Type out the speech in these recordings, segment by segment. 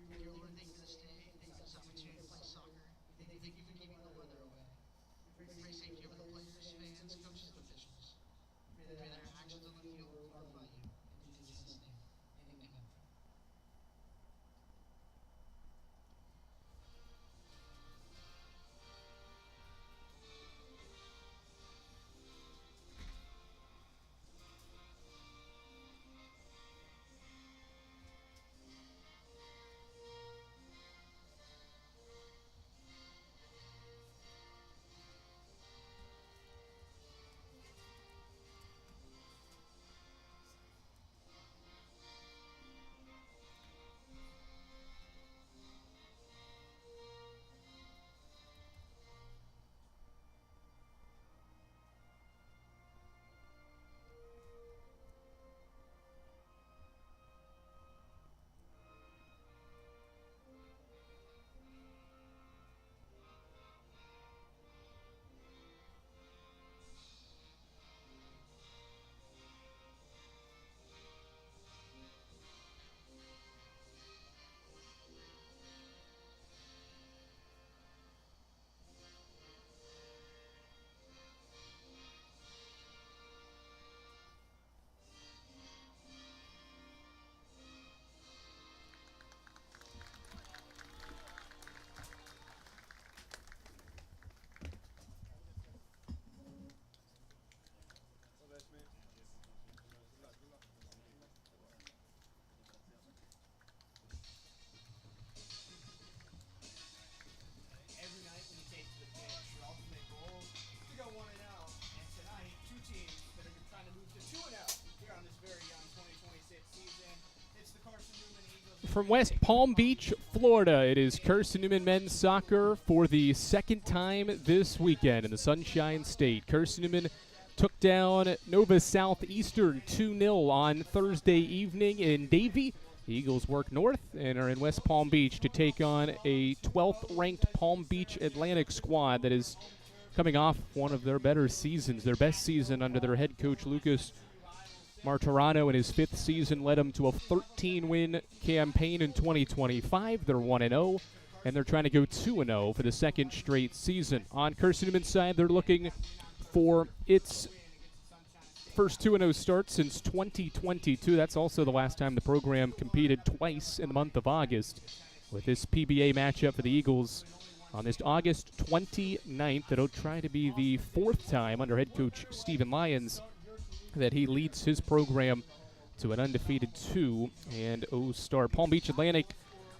You're overthinking this day, this opportunity to play soccer. You think you've been keeping the weather away. Pray safety over the players, fans, coaches, and officials. Pray that their actions on the field will glorify you. In Jesus' name, amen. Every night when you take to the pitch, your ultimate goal is to go 1-0. And tonight, two teams that are trying to move to 2-0 here on this very young 2026 season. It's the Carson-Newman Eagles. From West Palm Beach, Florida, it is Carson-Newman men's soccer for the second time this weekend in the Sunshine State. Carson-Newman took down Nova Southeastern 2-0 on Thursday evening in Davie. The Eagles work north and are in West Palm Beach to take on a 12th-ranked Palm Beach Atlantic squad that is coming off one of their better seasons, their best season under their head coach Lucas Martirano. In his fifth season led them to a 13-win campaign in 2025. They're 1-0, and they're trying to go 2-0 for the second straight season. On Carson-Newman's side, they're looking for its first 2-0 start since 2022. That's also the last time the program competed twice in the month of August. With this PBA matchup for the Eagles on this August 29th, it'll try to be the fourth time under head coach Stephen Lyons that he leads his program to an undefeated 2-0 start. Palm Beach Atlantic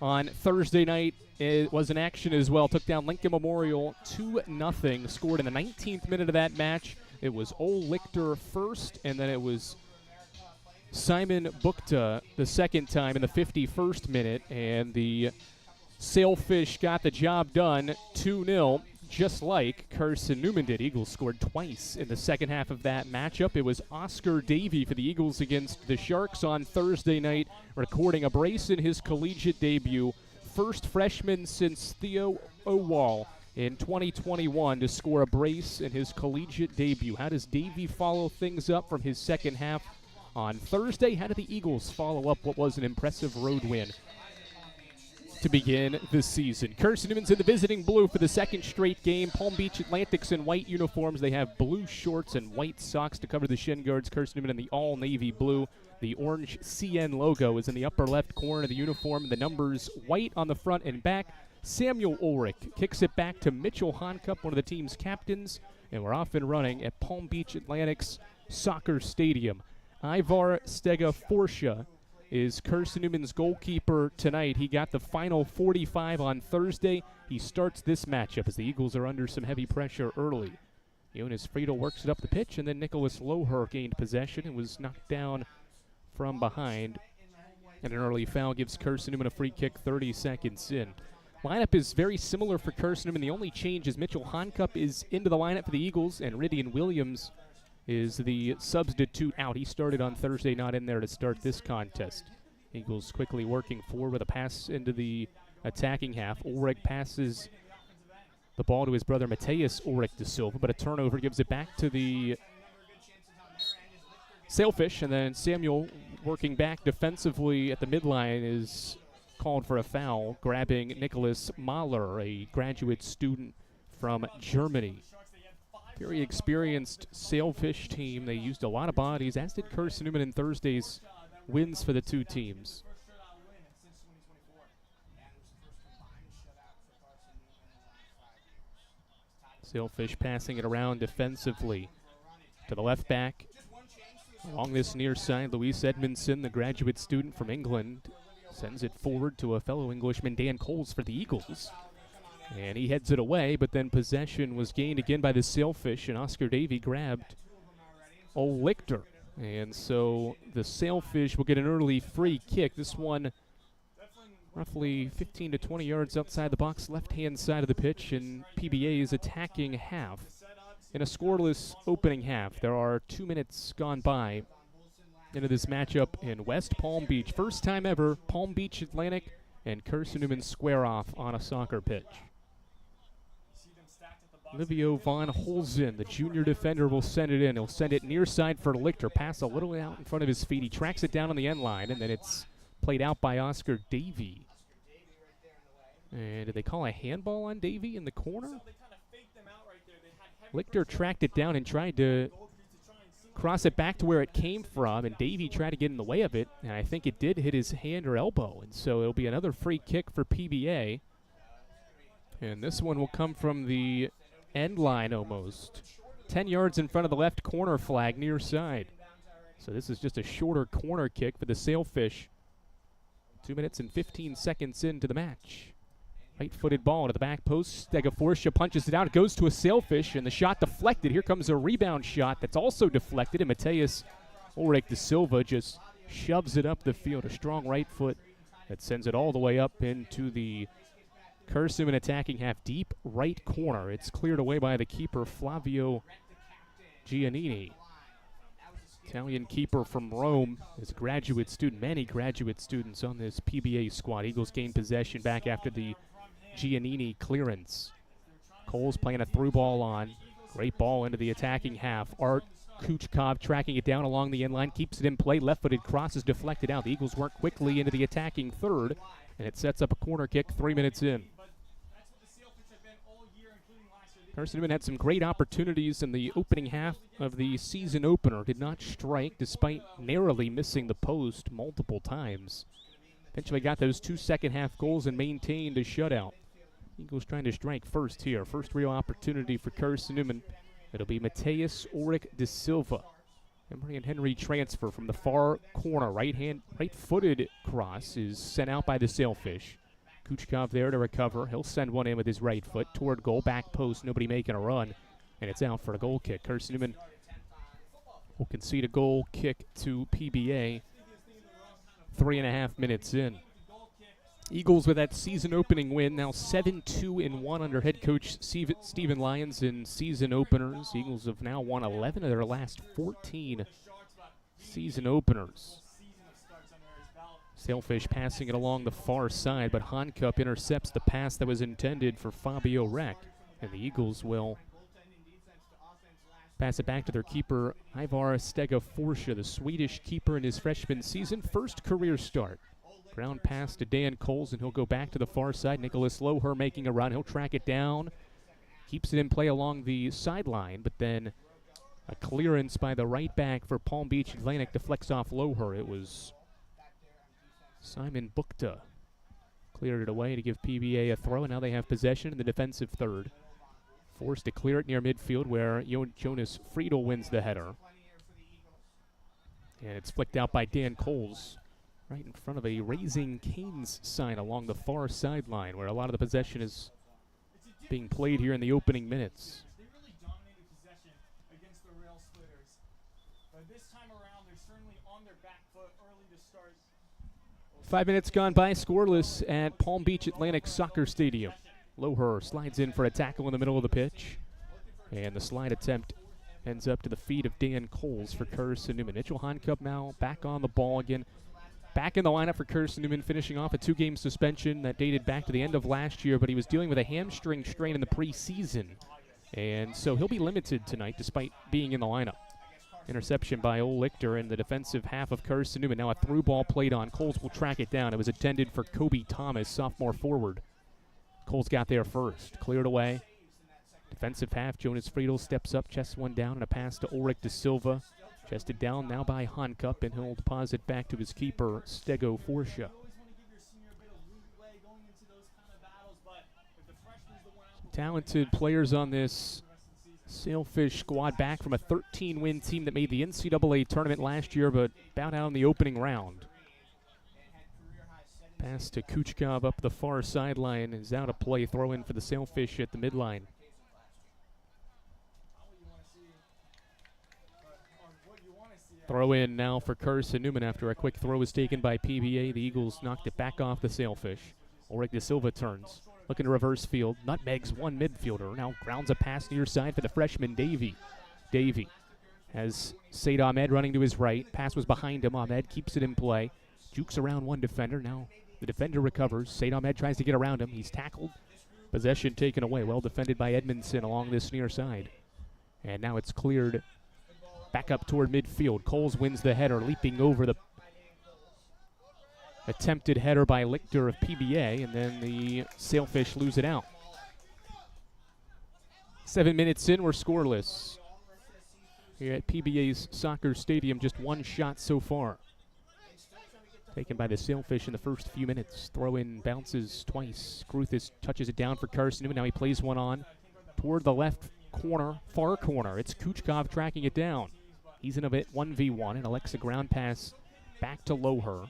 on Thursday night, it was in action as well. Took down Lincoln Memorial 2-0. Scored in the 19th minute of that match. It was Ol Lichter first, and then it was Simon Bukta the second time in the 51st minute. And the Sailfish got the job done 2-0, just like Carson-Newman did. Eagles scored twice in the second half of that matchup. It was Oscar Davey for the Eagles against the Sharks on Thursday night, recording a brace in his collegiate debut. First freshman since Theo Owal in 2021 to score a brace in his collegiate debut. How does Davey follow things up from his second half on Thursday? How did the Eagles follow up what was an impressive road win to begin the season? Carson-Newman's in the visiting blue for the second straight game. Palm Beach Atlantic's in white uniforms. They have blue shorts and white socks to cover the shin guards. Carson-Newman in the all-navy blue. The orange CN logo is in the upper left corner of the uniform. The numbers white on the front and back. Samuel Ulrich kicks it back to Mitchell Honcup, one of the team's captains, and we're off and running at Palm Beach Atlantic's soccer stadium. Ivar Stega Forsha is Carson-Newman's goalkeeper tonight. He got the final 45 on Thursday. He starts this matchup as the Eagles are under some heavy pressure early. Jonas Friedel works it up the pitch, and then Nicholas Loher gained possession and was knocked down from behind. And an early foul gives Carson-Newman a free kick 30 seconds in. Lineup is very similar for Carson-Newman. The only change is Mitchell Honcup is into the lineup for the Eagles, and Rydian Williams is the substitute out. He started on Thursday, not in there to start this contest. Eagles quickly working forward with a pass into the attacking half. Ulrich passes the ball to his brother Mateus Ulrich de Silva, but a turnover gives it back to the Sailfish, and then Samuel working back defensively at the midline is called for a foul, grabbing Nicholas Mahler, a graduate student from Germany. Very experienced Sailfish team. They used a lot of bodies, as did Carson-Newman in Thursday's wins for the two teams. Sailfish passing it around defensively to the left back. Along this near side, Luis Edmondson, the graduate student from England, sends it forward to a fellow Englishman, Dan Coles, for the Eagles. And he heads it away, but then possession was gained again by the Sailfish, and Oscar Davey grabbed Ole Lichter. And so the Sailfish will get an early free kick. This one roughly 15 to 20 yards outside the box, left-hand side of the pitch, and PBA's attacking half. In a scoreless opening half, there are 2 minutes gone by into this matchup in West Palm Beach. First time ever, Palm Beach Atlantic and Carson-Newman square off on a soccer pitch. Livio Von Holzen, the junior defender, will send it in. He'll send it near side for Lichter. Pass a little out in front of his feet. He tracks it down on the end line, and then it's played out by Oscar Davey. And did they call a handball on Davey in the corner? Lichter tracked it down and tried to cross it back to where it came from, and Davey tried to get in the way of it, and I think it did hit his hand or elbow, and so it'll be another free kick for PBA. And this one will come from the end line almost. 10 yards in front of the left corner flag near side. So this is just a shorter corner kick for the Sailfish. 2 minutes and 15 seconds into the match. Right-footed ball to the back post. Stegoforcia punches it out. It goes to a Sailfish, and the shot deflected. Here comes a rebound shot that's also deflected, and Mateus Ulrich de Silva just shoves it up the field. A strong right foot that sends it all the way up into the Carson-Newman attacking half, deep right corner. It's cleared away by the keeper, Flavio Giannini. Italian keeper from Rome is a graduate student. Many graduate students on this PBA squad. Eagles gain possession back after the Giannini clearance. Cole's playing a through ball on. Great ball into the attacking half. Art Kuchkov tracking it down along the end line, keeps it in play. Left-footed cross is deflected out. The Eagles work quickly into the attacking third, and it sets up a corner kick 3 minutes in. Carson-Newman had some great opportunities in the opening half of the season opener. Did not strike despite narrowly missing the post multiple times. Eventually got those 2 second-half goals and maintained a shutout. Eagles trying to strike first here. First real opportunity for Carson-Newman. It'll be Mateus Ulrich de Silva. Emery and Henry transfer from the far corner. Right-footed cross is sent out by the Sailfish. Kuchkov there to recover. He'll send one in with his right foot toward goal. Back post, nobody making a run. And it's out for a goal kick. Carson-Newman will concede a goal kick to PBA 3.5 minutes in. Eagles with that season opening win, now 7-2-1 under head coach Stephen Lyons in season openers. Eagles have now won 11 of their last 14 season openers. Sailfish passing it along the far side, but Hankup intercepts the pass that was intended for Fabio Reck. And the Eagles will pass it back to their keeper, Ivar Stegoforcia, the Swedish keeper in his freshman season. First career start. Ground pass to Dan Coles, and he'll go back to the far side. Nicholas Loher making a run. He'll track it down. Keeps it in play along the sideline, but then a clearance by the right back for Palm Beach Atlantic deflects off Loher. It was Simon Bukta. Cleared it away to give PBA a throw, and now they have possession in the defensive third. Forced to clear it near midfield where Jonas Friedel wins the header. And it's flicked out by Dan Coles, right in front of a Raising Cane's sign along the far sideline, where a lot of the possession is being played here in the opening minutes. They really dominated possession against the Rail Splitters. But this time around, they're certainly on their back foot early to start. 5 minutes gone by, scoreless at Palm Beach Atlantic Soccer Stadium. Loher slides in for a tackle in the middle of the pitch, and the slide attempt ends up to the feet of Dan Coles for Carson-Newman. Mitchell Hankup now back on the ball again. Back in the lineup for Carson-Newman, finishing off a 2-game suspension that dated back to the end of last year, but he was dealing with a hamstring strain in the preseason. And so he'll be limited tonight despite being in the lineup. Interception by Ole Lichter in the defensive half of Carson-Newman. Now a through ball played on. Coles will track it down. It was intended for Kobe Thomas, sophomore forward. Coles got there first. Cleared away. Defensive half, Jonas Friedel steps up, chests one down, and a pass to Ulrich De Silva. Chested down now by Honcup, and he'll deposit back to his keeper, Stego Forsha. Talented players on this Sailfish squad, back from a 13-win team that made the NCAA tournament last year, but bowed out in the opening round. Pass to Kuchkov up the far sideline is out of play. Throw in for the Sailfish at the midline. Throw in now for Carson-Newman after a quick throw was taken by PBA. The Eagles knocked it back off the Sailfish. Ulrich De Silva turns. Looking to reverse field. Nutmegs one midfielder. Now grounds a pass near side for the freshman Davey. Davey has Said Ahmed running to his right. Pass was behind him. Ahmed keeps it in play. Jukes around one defender. Now the defender recovers. Said Ahmed tries to get around him. He's tackled. Possession taken away. Well defended by Edmondson along this near side. And now it's cleared back up toward midfield. Coles wins the header, leaping over the attempted header by Lichter of PBA, and then the Sailfish lose it out. 7 minutes in, we're scoreless. Here at PBA's soccer stadium, just one shot so far. Taken by the Sailfish in the first few minutes. Throw in bounces twice. Kruthis touches it down for Carson-Newman. Now he plays one on toward the left corner, far corner. It's Kuchkov tracking it down. He's in a bit 1v1, and Alexa ground pass back to Loher.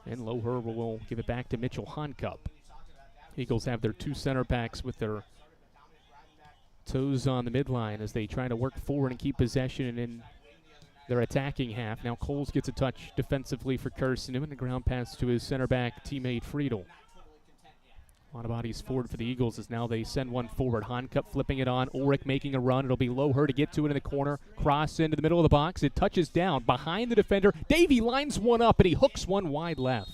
And Loher will give it back to Mitchell Honcup. Eagles have their two center backs with their toes on the midline as they try to work forward and keep possession in their attacking half. Now Coles gets a touch defensively for Carson-Newman, a ground pass to his center back teammate Friedel. A lot of bodies forward for the Eagles as now they send one forward. Honcup flipping it on. Ulrich making a run. It'll be Loher to get to it in the corner. Cross into the middle of the box. It touches down behind the defender. Davey lines one up, and he hooks one wide left.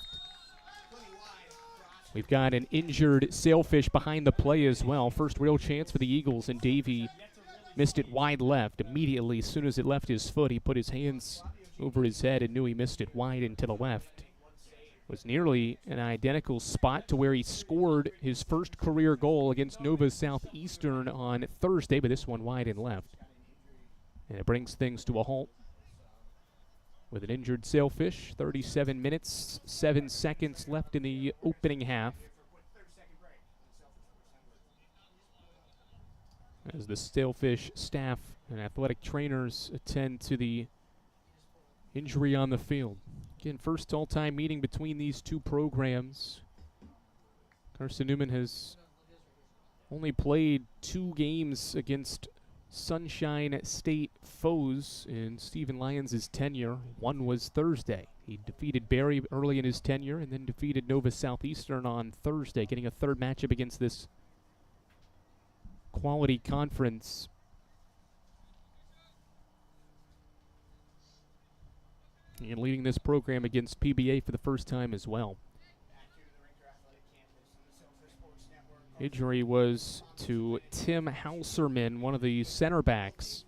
We've got an injured Sailfish behind the play as well. First real chance for the Eagles, and Davey missed it wide left. Immediately, as soon as it left his foot, he put his hands over his head and knew he missed it wide and to the left. Was nearly an identical spot to where he scored his first career goal against Nova Southeastern on Thursday, but this one wide and left. And it brings things to a halt with an injured Sailfish. 37 minutes, 7 seconds left in the opening half. As the Sailfish staff and athletic trainers attend to the injury on the field. Again, first all-time meeting between these two programs. Carson-Newman has only played 2 games against Sunshine State foes in Stephen Lyons' tenure. One was Thursday. He defeated Barry early in his tenure and then defeated Nova Southeastern on Thursday, getting a third matchup against this quality conference. And leading this program against PBA for the first time as well. Injury was to Tim Hauserman, one of the center backs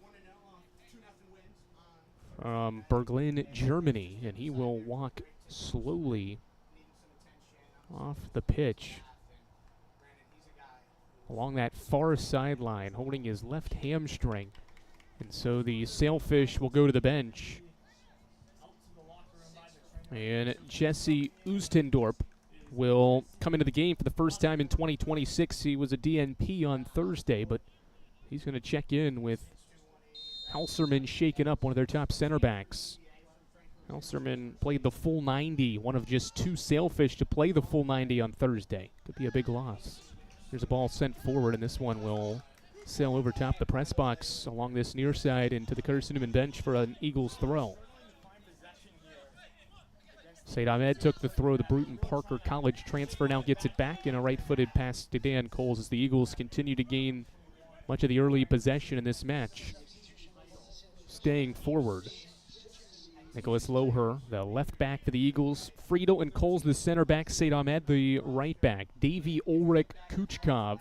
from Berlin, Germany, and he will walk slowly off the pitch along that far sideline, holding his left hamstring. And so the Sailfish will go to the bench. And Jesse Oostendorp will come into the game for the first time in 2026. He was a DNP on Thursday, but he's going to check in with Hauserman shaken up, one of their top center backs. Hauserman played the full 90, one of just 2 Sailfish to play the full 90 on Thursday. Could be a big loss. Here's a ball sent forward, and this one will sail over top the press box along this near side into the Carson-Newman bench for an Eagles throw. Said Ahmed took the throw. The Bruton Parker College transfer now gets it back in a right-footed pass to Dan Coles as the Eagles continue to gain much of the early possession in this match. Staying forward. Nicholas Loher, the left back for the Eagles. Friedel and Coles, the center back. Said Ahmed, the right back. Davey, Ulrich, Kuchkov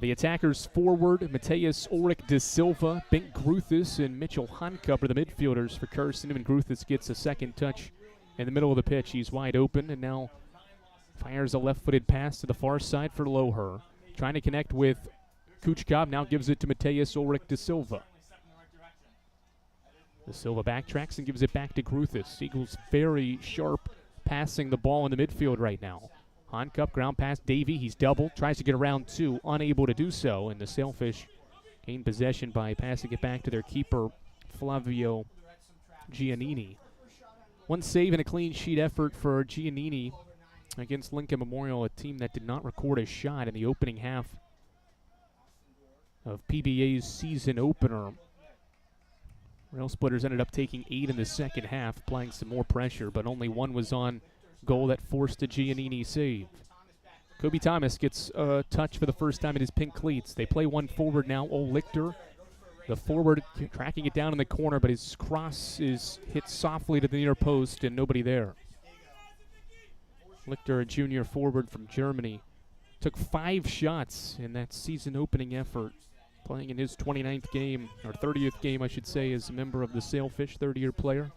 The attackers forward, Mateus Ulrich de Silva, Bink Gruthis, and Mitchell Honcup are the midfielders for Carson-Newman. Gruthis gets a second touch in the middle of the pitch. He's wide open and now fires a left-footed pass to the far side for Loher. Trying to connect with Kuchkov, now gives it to Mateus Ulrich de Silva. De Silva backtracks and gives it back to Gruthis. Eagles very sharp passing the ball in the midfield right now. Honcup, ground pass, Davey, he's doubled, tries to get around two, unable to do so, and the Sailfish gain possession by passing it back to their keeper, Flavio Giannini. One save and a clean sheet effort for Giannini against Lincoln Memorial, a team that did not record a shot in the opening half of PBA's season opener. Rail Splitters ended up taking 8 in the second half, applying some more pressure, but only one was on goal that forced a Giannini save. Kobe Thomas gets a touch for the first time in his pink cleats. They play one forward now, Ol Lichter. The forward tracking it down in the corner, but his cross is hit softly to the near post and nobody there. Lichter, a junior forward from Germany, took 5 shots in that season opening effort, playing in his 29th game, or 30th game, I should say, as a member of the Sailfish, 30-year player.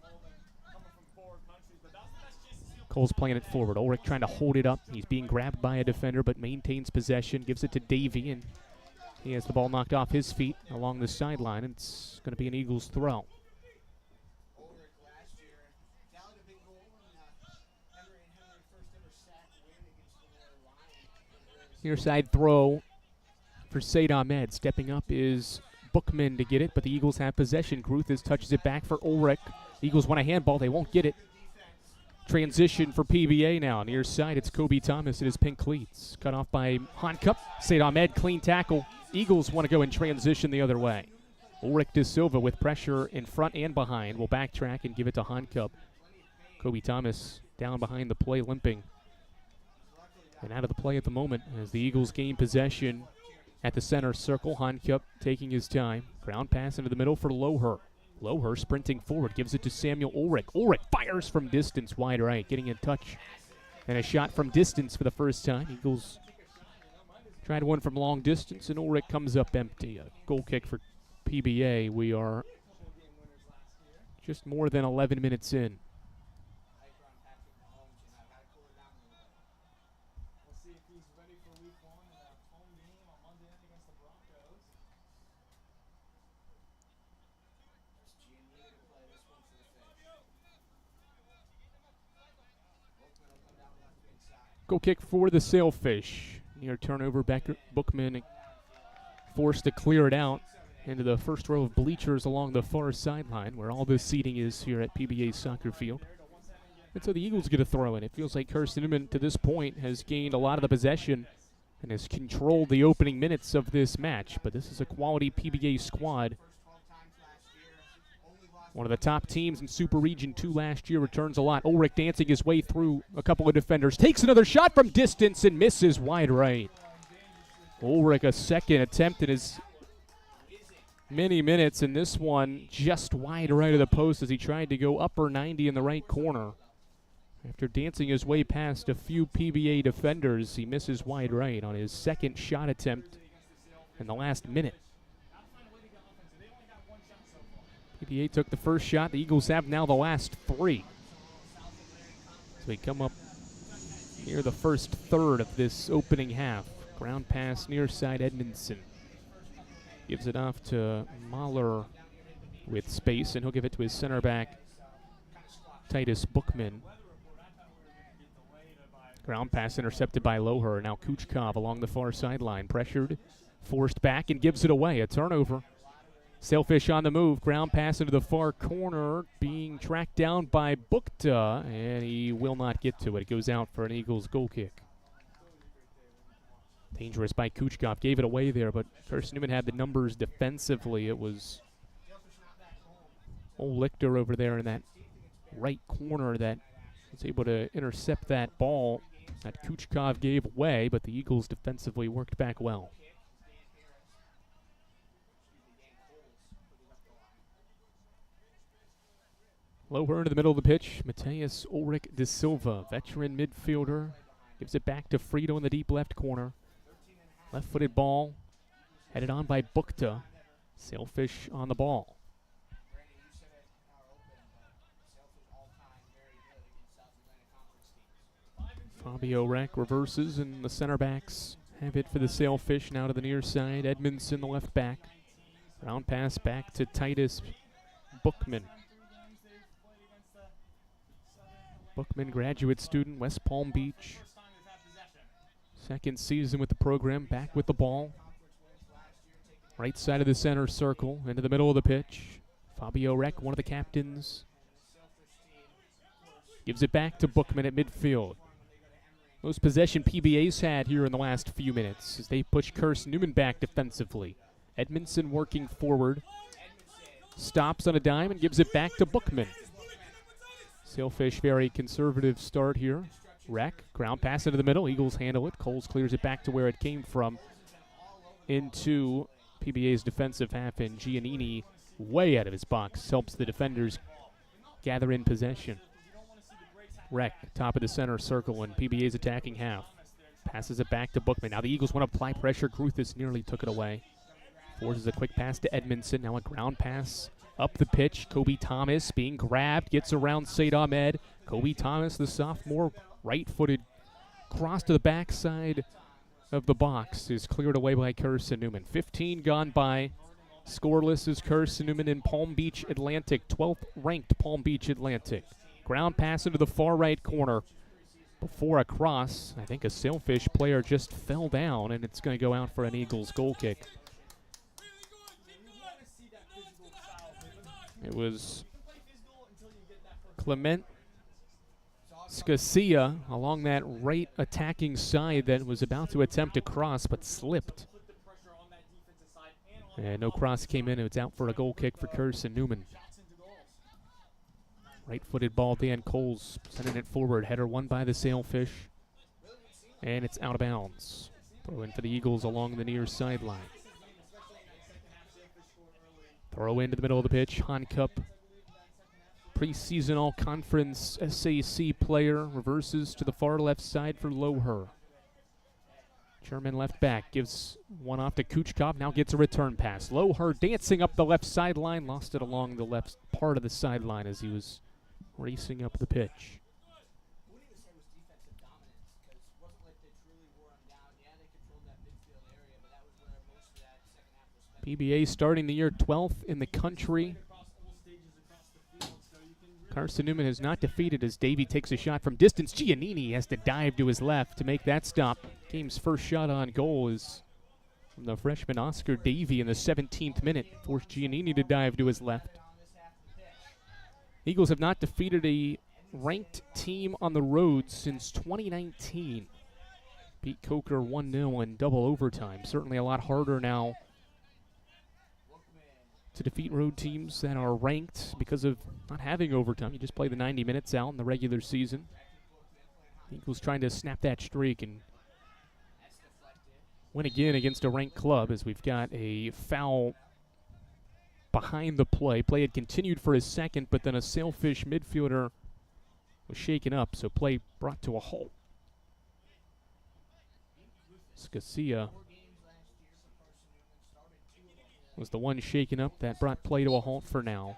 Cole's playing it forward. Ulrich trying to hold it up. He's being grabbed by a defender, but maintains possession, gives it to Davey, and he has the ball knocked off his feet along the sideline, and it's going to be an Eagles throw. Near side throw for Said Ahmed. Stepping up is Bookman to get it, but the Eagles have possession. Gruthis touches it back for Ulrich. Eagles want a handball. They won't get it. Transition for PBA now. Near side, it's Kobe Thomas in his pink cleats. Cut off by Honcup. Said Ahmed, clean tackle. Eagles want to go in transition the other way. Ulrich de Silva with pressure in front and behind will backtrack and give it to Honcup. Kobe Thomas down behind the play, limping. And out of the play at the moment as the Eagles gain possession at the center circle. Honcup taking his time. Ground pass into the middle for Loher. Loher sprinting forward, gives it to Samuel Ulrich. Ulrich fires from distance, wide right, getting a touch and a shot from distance for the first time. Eagles tried one from long distance, and Ulrich comes up empty. A goal kick for PBA. We are just more than 11 minutes in. Goal kick for the Sailfish. Near turnover, Bookman forced to clear it out into the first row of bleachers along the far sideline where all the seating is here at PBA soccer field. And so the Eagles get a throw in. It feels like Carson-Newman to this point has gained a lot of the possession and has controlled the opening minutes of this match. But this is a quality PBA squad. One of the top teams in Super Region 2 last year, returns a lot. Ulrich dancing his way through a couple of defenders. Takes another shot from distance and misses wide right. Ulrich, a second attempt in his many minutes, and this one just wide right of the post as he tried to go upper 90 in the right corner. After dancing his way past a few PBA defenders, he misses wide right on his second shot attempt in the last minute. PBA took the first shot. The Eagles have now the last 3. So we come up near the first third of this opening half. Ground pass near side Edmondson. Gives it off to Mahler with space, and he'll give it to his center back, Titus Bookman. Ground pass intercepted by Loher. Now Kuchkov along the far sideline. Pressured, forced back, and gives it away. A turnover. Sailfish on the move. Ground pass into the far corner, being tracked down by Bukta, and he will not get to it. It goes out for an Eagles goal kick. Dangerous by Kuchkov. Gave it away there, but Carson-Newman had the numbers defensively. It was Ol Lichter over there in that right corner that was able to intercept that ball that Kuchkov gave away, but the Eagles defensively worked back well. Lower into the middle of the pitch, Mateus Ulrich de Silva, veteran midfielder, gives it back to Frito in the deep left corner. Left-footed ball Headed on by Bukta. Sailfish on the ball. Brandon, you said it in our open, but Sailfish all-time very good against South Atlantic Conference teams. Fabio Reck reverses, and the center backs have it for the Sailfish. Now to the near side. Edmondson, the left back. Round pass back to Titus Bookman. Bookman, graduate student, West Palm Beach. Second season with the program, back with the ball. Right side of the center circle, into the middle of the pitch. Fabio Reck, one of the captains, gives it back to Bookman at midfield. Most possession PBA's had here in the last few minutes as they push Carson-Newman back defensively. Edmondson working forward. Stops on a dime and gives it back to Bookman. Sailfish, very conservative start here. Reck, ground pass into the middle. Eagles handle it. Coles clears it back to where it came from. Into PBA's defensive half, and Giannini, way out of his box, helps the defenders gather in possession. Reck, top of the center circle, and PBA's attacking half. Passes it back to Bookman. Now the Eagles want to apply pressure. Gruthis nearly took it away. Forces a quick pass to Edmondson. Now a ground pass up the pitch. Kobe Thomas being grabbed. Gets around Said Ahmed. Kobe Thomas, the sophomore, right-footed cross to the backside of the box, is cleared away by Carson-Newman. 15 gone by. Scoreless is Carson-Newman in Palm Beach Atlantic. 12th ranked Palm Beach Atlantic. Ground pass into the far right corner. Before a cross, I think a Sailfish player just fell down, and it's going to go out for an Eagles goal kick. It was Clement Scasia along that right attacking side that was about to attempt a cross but slipped. And no cross came in. It's out for a goal kick for Carson-Newman. Right-footed ball, Dan Coles sending it forward. Header won by the Sailfish. And it's out of bounds. Throw in for the Eagles along the near sideline. Throw into the middle of the pitch. Han Cup, preseason all-conference SAC player, reverses to the far left side for Loher. German left back gives one off to Kuchkov, now gets a return pass. Loher dancing up the left sideline, lost it along the left part of the sideline as he was racing up the pitch. PBA starting the year 12th in the country. Carson-Newman has not defeated as Davey takes a shot from distance. Giannini has to dive to his left to make that stop. Game's first shot on goal is from the freshman Oscar Davey in the 17th minute. Forced Giannini to dive to his left. Eagles have not defeated a ranked team on the road since 2019. Beat Coker 1-0 in double overtime. Certainly a lot harder now to defeat road teams that are ranked because of not having overtime. You just play the 90 minutes out in the regular season. Eagles trying to snap that streak and win again against a ranked club, as we've got a foul behind the play. Play had continued for a second, but then a Sailfish midfielder was shaken up, so play brought to a halt. Scasia was the one shaken up that brought play to a halt for now.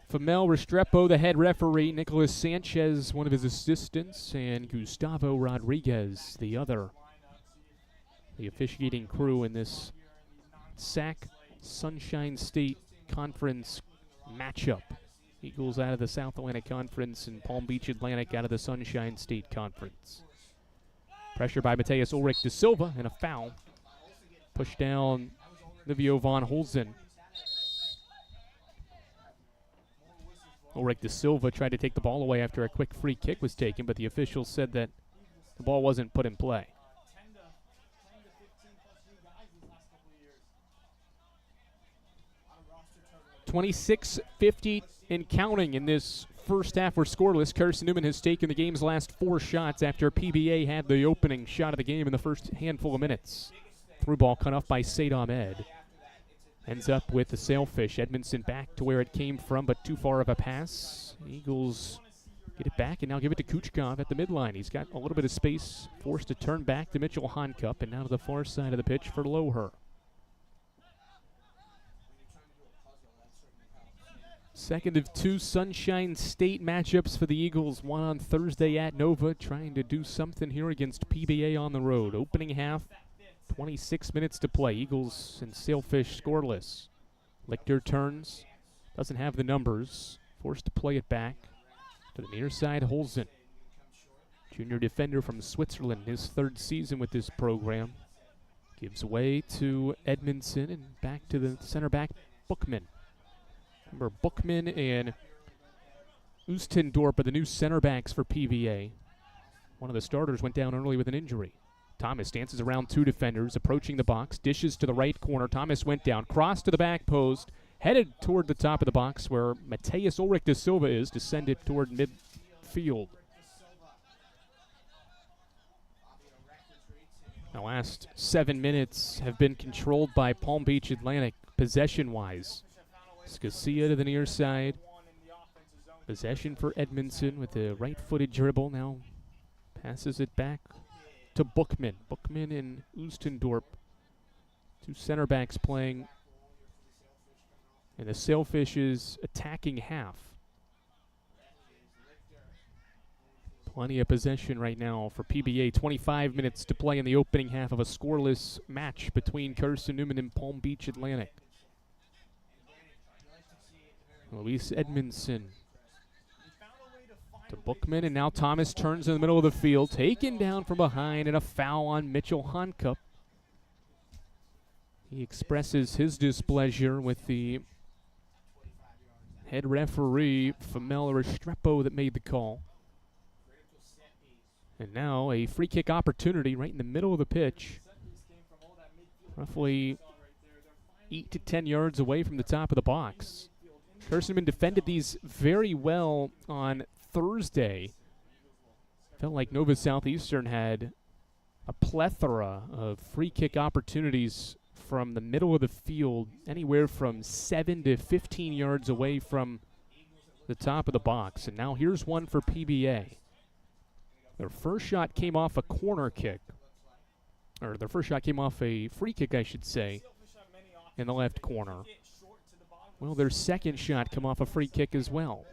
Famel Restrepo, the head referee, Nicholas Sanchez, one of his assistants, and Gustavo Rodriguez, the other. The officiating crew in this SAC Sunshine State Conference matchup. Eagles out of the South Atlantic Conference and Palm Beach Atlantic out of the Sunshine State Conference. Pressure by Mateus Ulrich de Silva and a foul. Push down Livio von Holzen. Ulrich de Silva tried to take the ball away after a quick free kick was taken, but the officials said that the ball wasn't put in play. 26-50 and counting in this first half. We're scoreless. Carson-Newman has taken the game's last 4 shots after PBA had the opening shot of the game in the first handful of minutes. Through ball cut off by Said Ahmed. Ends up with the Sailfish. Edmondson back to where it came from, but too far of a pass. Eagles Get it back and now give it to Kuchkov at the midline. He's got a little bit of space, forced to turn back to Mitchell Honcup, and now to the far side of the pitch for Loher. Second of two Sunshine State matchups for the Eagles. One on Thursday at Nova, trying to do something here against PBA on the road. Opening half, 26 minutes to play. Eagles and Sailfish scoreless. Lichter turns, doesn't have the numbers, forced to play it back to the near side. Holzen, junior defender from Switzerland, his third season with this program, gives way to Edmondson and back to the center back Bookman. Remember, Bookman and Oostendorp are the new center backs for PVA. One of the starters went down early with an injury. Thomas dances around two defenders, approaching the box, dishes to the right corner. Thomas went down, crossed to the back post, headed toward the top of the box where Mateus Ulrich da Silva is, descended toward midfield. The last 7 minutes have been controlled by Palm Beach Atlantic possession-wise. Scacia to the near side. Possession for Edmondson with a right-footed dribble. Now passes it back to Bookman. Bookman and Oostendorp, two center backs playing in the Sailfish's attacking half. Plenty of possession right now for PBA. 25 minutes to play in the opening half of a scoreless match between Carson-Newman and Palm Beach Atlantic. Luis Edmondson to Bookman, and now Thomas turns in the middle of the field, taken down from behind, and a foul on Mitchell Honcup. He expresses his displeasure with the head referee, Famel Restrepo, that made the call. And now a free kick opportunity right in the middle of the pitch, roughly 8 to 10 yards away from the top of the box. Carson-Newman defended these very well on Thursday. Felt like Nova Southeastern had a plethora of free kick opportunities from the middle of the field, anywhere from 7 to 15 yards away from the top of the box. And now here's one for PBA. Their first shot came off a corner kick, or their first shot came off a free kick, I should say, in the left corner. Well, their second shot come off a free kick as well.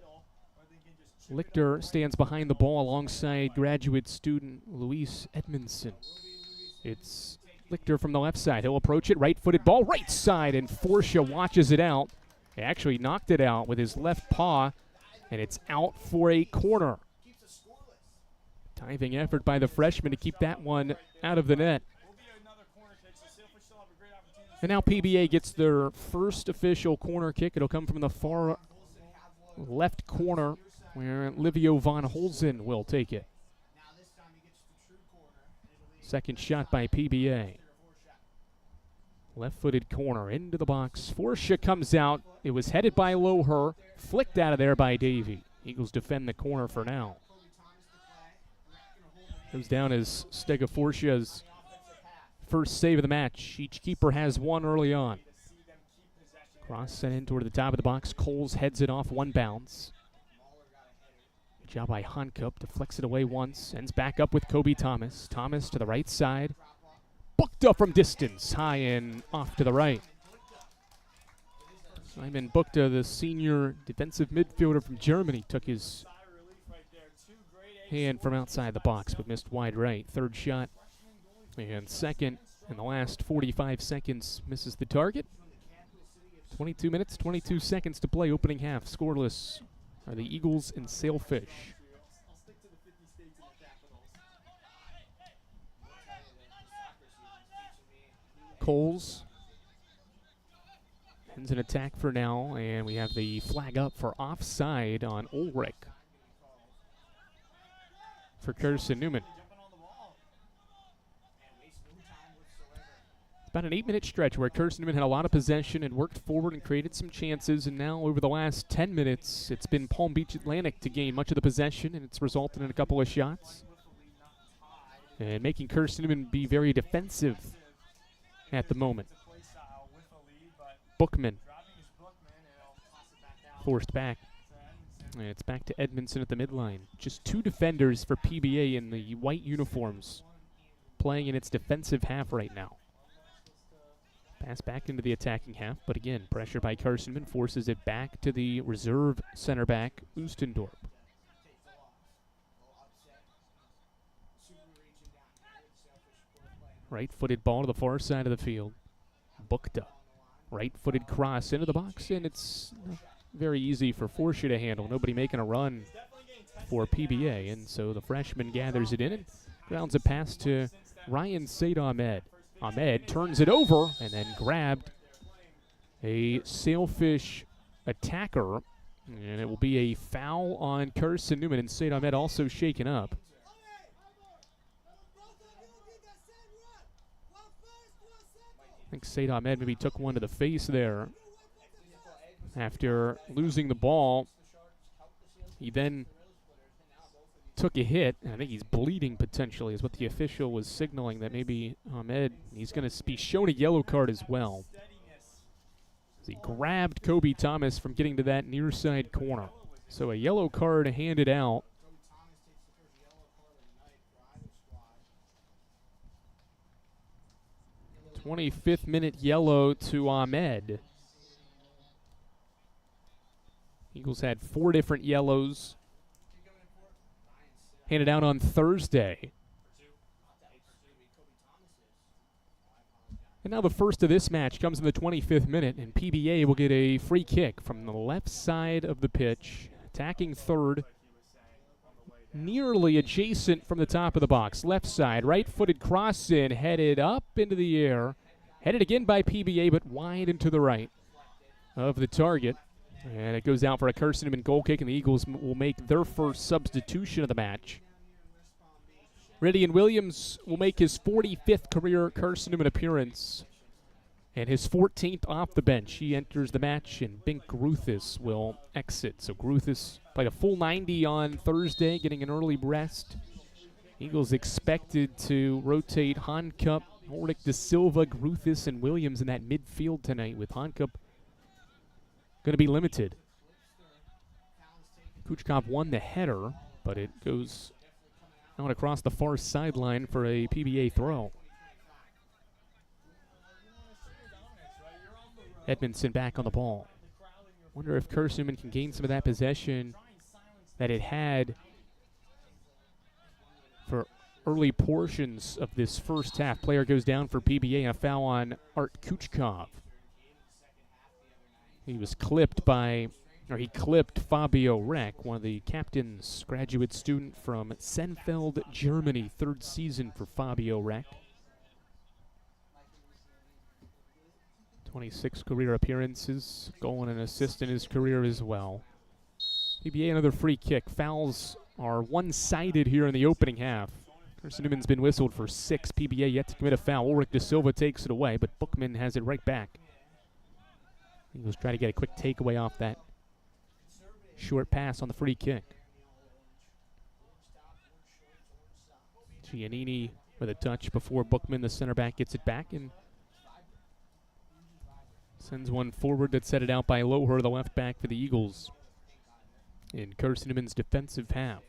Lichter stands behind the ball alongside graduate student Luis Edmondson. It's Lichter from the left side. He'll approach it, right-footed ball, right side, and Forsha watches it out. He actually knocked it out with his left paw, and it's out for a corner. Diving effort by the freshman to keep that one out of the net. And now PBA gets their first official corner kick. It'll come from the far left corner where Livio von Holzen will take it. Second shot by PBA. Left-footed corner into the box. Forsha comes out. It was headed by Loher, flicked out of there by Davey. Eagles defend the corner for now. Goes down as Stega Forsha's first save of the match. Each keeper has one early on. Cross sent in toward the top of the box. Coles heads it off, one bounce. Good job by Honcup, deflects it away once. Sends back up with Kobe Thomas. Thomas to the right side. Bukta from distance, high and off to the right. Simon Bukta, the senior defensive midfielder from Germany, took his hand from outside the box but missed wide right. Third shot. And second, in the last 45 seconds, misses the target. 22 minutes, 22 seconds to play, opening half. Scoreless are the Eagles and Sailfish. Coles ends an attack for now, and we have the flag up for offside on Ulrich for Carson-Newman. About an 8-minute stretch where Carson-Newman had a lot of possession and worked forward and created some chances, and now over the last 10 minutes, it's been Palm Beach Atlantic to gain much of the possession, and it's resulted in a couple of shots. And making Carson-Newman be very defensive at the moment. Bookman forced back. And it's back to Edmondson at the midline. Just 2 defenders for PBA in the white uniforms playing in its defensive half right now. Pass back into the attacking half, but again, pressure by Carson-Newman forces it back to the reserve center back, Oostendorp. Right-footed ball to the far side of the field. Bukta. Right-footed cross into the box, and it's very easy for Forsha to handle. Nobody making a run for PBA, and so the freshman gathers it in and grounds a pass to Ryan Said Ahmed. Ahmed turns it over and then grabbed a Sailfish attacker, and it will be a foul on Carson-Newman, and Said Ahmed also shaken up. I think Said Ahmed maybe took one to the face there after losing the ball. He then took a hit, and I think he's bleeding potentially is what the official was signaling, that maybe Ahmed, he's going to be shown a yellow card as well. As he grabbed Kobe Thomas from getting to that near side corner. So a yellow card handed out. 25th minute yellow to Ahmed. Eagles had 4 different yellows handed out on Thursday. And now the first of this match comes in the 25th minute, and PBA will get a free kick from the left side of the pitch, attacking third, nearly adjacent from the top of the box. Left side, right-footed cross in, headed up into the air, headed again by PBA, but wide and to the right of the target. And it goes out for a Carson-Newman goal kick, and the Eagles will make their first substitution of the match. Rydian Williams will make his 45th career Carson-Newman appearance and his 14th off the bench. He enters the match, and Bink Gruthis will exit. So Gruthis played a full 90 on Thursday, getting an early rest. Eagles expected to rotate Honcup, Ulrich De Silva, Gruthis, and Williams in that midfield tonight, with Honcup going to be limited. Kuchkov won the header, but it goes out across the far sideline for a PBA throw. Edmondson back on the ball. Wonder if Carson-Newman can gain some of that possession that it had for early portions of this first half. Player goes down for PBA, and a foul on Art Kuchkov. He was clipped he clipped Fabio Reck, one of the captain's graduate student from Senfeld, Germany. 3rd season for Fabio Reck. 26 career appearances, goal and an assist in his career as well. PBA another free kick. Fouls are one-sided here in the opening half. Carson-Newman's been whistled for 6. PBA yet to commit a foul. Ulrich De Silva takes it away, but Bookman has it right back. Eagles try to get a quick takeaway off that short pass on the free kick. Giannini with a touch before Bookman, the center back, gets it back and sends one forward that's set it out by Loher, the left back for the Eagles in Carson-Newman's defensive half.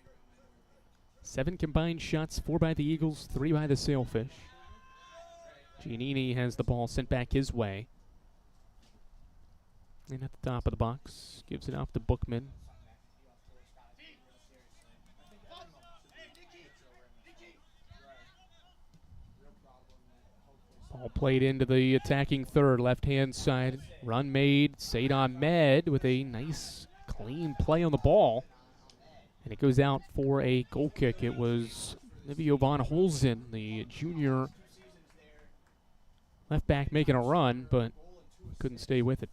7 combined shots, 4 by the Eagles, 3 by the Sailfish. Giannini has the ball sent back his way. And at the top of the box, gives it off to Bookman. Ball played into the attacking third, left-hand side. Run made. Said Ahmed with a nice, clean play on the ball. And it goes out for a goal kick. It was Livio von Holzen, the junior left back, making a run, but couldn't stay with it.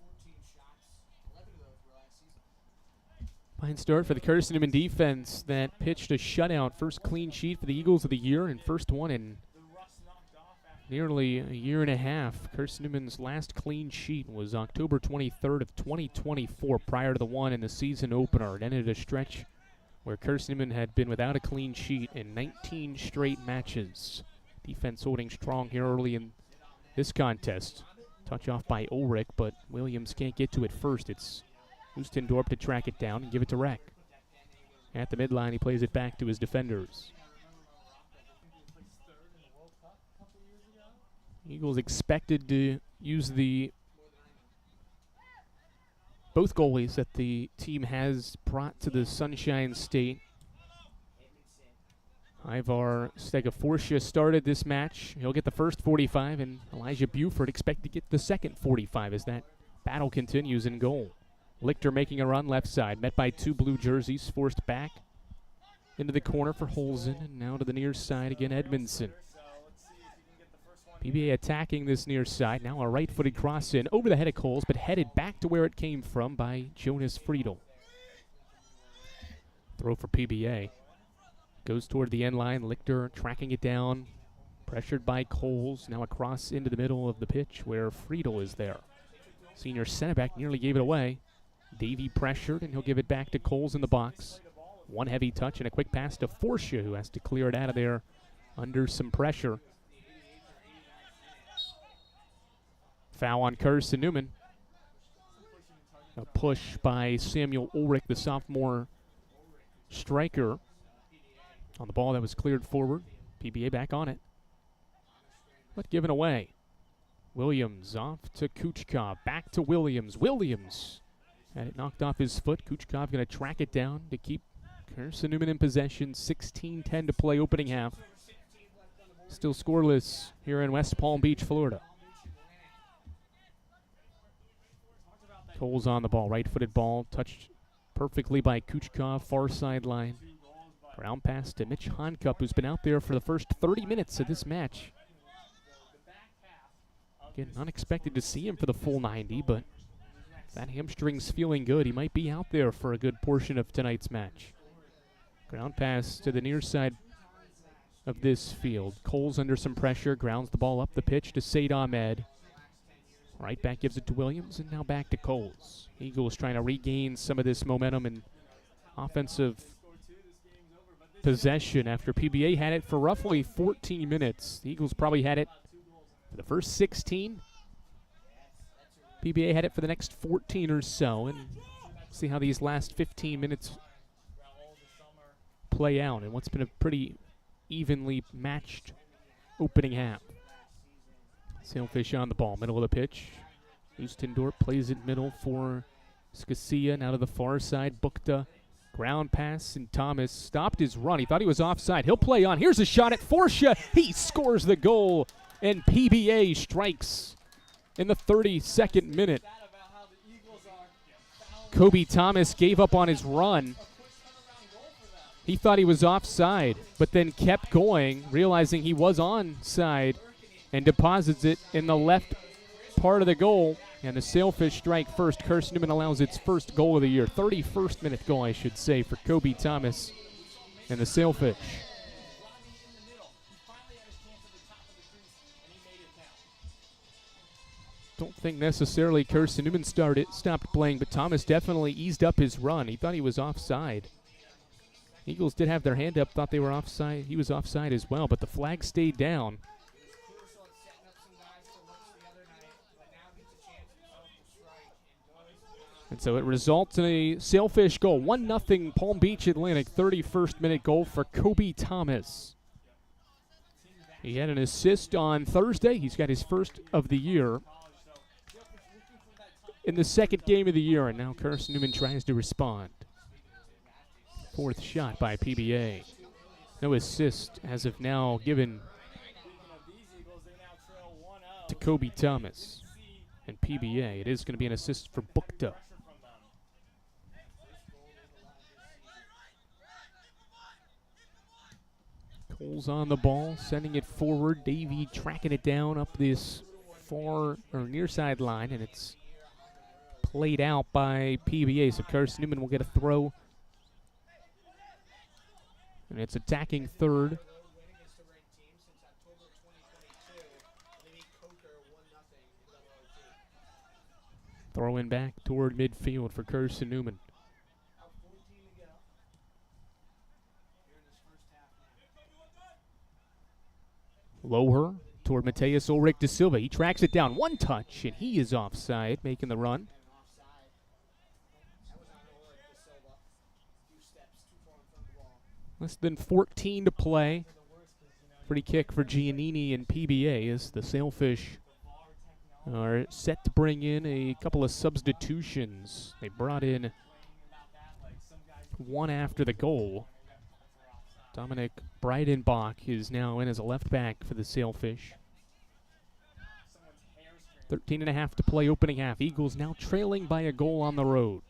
Fine start for the Carson-Newman defense that pitched a shutout. First clean sheet for the Eagles of the year, and first one in nearly a year and a half. Carson-Newman's last clean sheet was October 23rd of 2024, prior to the one in the season opener. It ended a stretch where Carson-Newman had been without a clean sheet in 19 straight matches. Defense holding strong here early in this contest. Touch off by Ulrich, but Williams can't get to it first. It's Oostendorp to track it down and give it to Reck. At the midline, he plays it back to his defenders. Eagles expected to use both goalies that the team has brought to the Sunshine State. Ivar Stegofortia started this match. He'll get the first 45, and Elijah Buford expected to get the second 45 as that battle continues in goal. Lichter making a run left side, met by two blue jerseys, forced back into the corner for Holzen, and now to the near side again, Edmondson. PBA attacking this near side. Now a right-footed cross in over the head of Coles, but headed back to where it came from by Jonas Friedel. Throw for PBA. Goes toward the end line. Lichter tracking it down. Pressured by Coles. Now across into the middle of the pitch where Friedel is there. Senior center back nearly gave it away. Davey pressured, and he'll give it back to Coles in the box. One heavy touch and a quick pass to Forcia, who has to clear it out of there under some pressure. Foul on Carson-Newman. A push by Samuel Ulrich, the sophomore striker, on the ball that was cleared forward. PBA back on it, but given away. Williams off to Kuchkov. Back to Williams. Williams had it knocked off his foot. Kuchkov going to track it down to keep Carson-Newman in possession. 16-10 to play opening half. Still scoreless here in West Palm Beach, Florida. Coles on the ball. Right-footed ball. Touched perfectly by Kuchkov. Far sideline. Ground pass to Mitch Honcup, who's been out there for the first 30 minutes of this match. Again, unexpected to see him for the full 90, but that hamstring's feeling good. He might be out there for a good portion of tonight's match. Ground pass to the near side of this field. Coles under some pressure, grounds the ball up the pitch to Said Ahmed. Right back gives it to Williams, and now back to Coles. Eagles trying to regain some of this momentum and offensive possession after PBA had it for roughly 14 minutes. The Eagles probably had it for the first 16. PBA had it for the next 14 or so, and see how these last 15 minutes play out in what's been a pretty evenly matched opening half. Sailfish on the ball, middle of the pitch. Oostendorp plays it middle for Scasia. Now to the far side, Bukta. Ground pass, and Thomas stopped his run. He thought he was offside. He'll play on. Here's a shot at Forcia. He scores the goal, and PBA strikes in the 32nd minute. Kobe Thomas gave up on his run. He thought he was offside, but then kept going, realizing he was onside, and deposits it in the left part of the goal. And the Sailfish strike first. Carson-Newman allows its first goal of the year. 31st minute goal, I should say, for Kobe Thomas and the Sailfish. Don't think necessarily Carson-Newman stopped playing, but Thomas definitely eased up his run. He thought he was offside. Eagles did have their hand up, thought they were offside. He was offside as well, but the flag stayed down. And so it results in a Sailfish goal. 1-0 Palm Beach Atlantic, 31st minute goal for Kobe Thomas. He had an assist on Thursday. He's got his first of the year in the second game of the year, and now Carson-Newman tries to respond. Fourth shot by PBA. No assist as of now given to Kobe Thomas. And PBA, it is going to be an assist for Bukta. Coles on the ball, sending it forward. Davey tracking it down up this far or near side line, and it's played out by PBA. So Carson-Newman will get a throw. And it's attacking third. Throw in back toward midfield for Carson-Newman. Lower toward Mateus Ulrich de Silva. He tracks it down. One touch, and he is offside, making the run. Less than 14 to play. Free kick for Giannini and PBA as the Sailfish are set to bring in a couple of substitutions. They brought in one after the goal. Dominic Breidenbach is now in as a left back for the Sailfish. 13.5 to play opening half. Eagles now trailing by a goal on the road.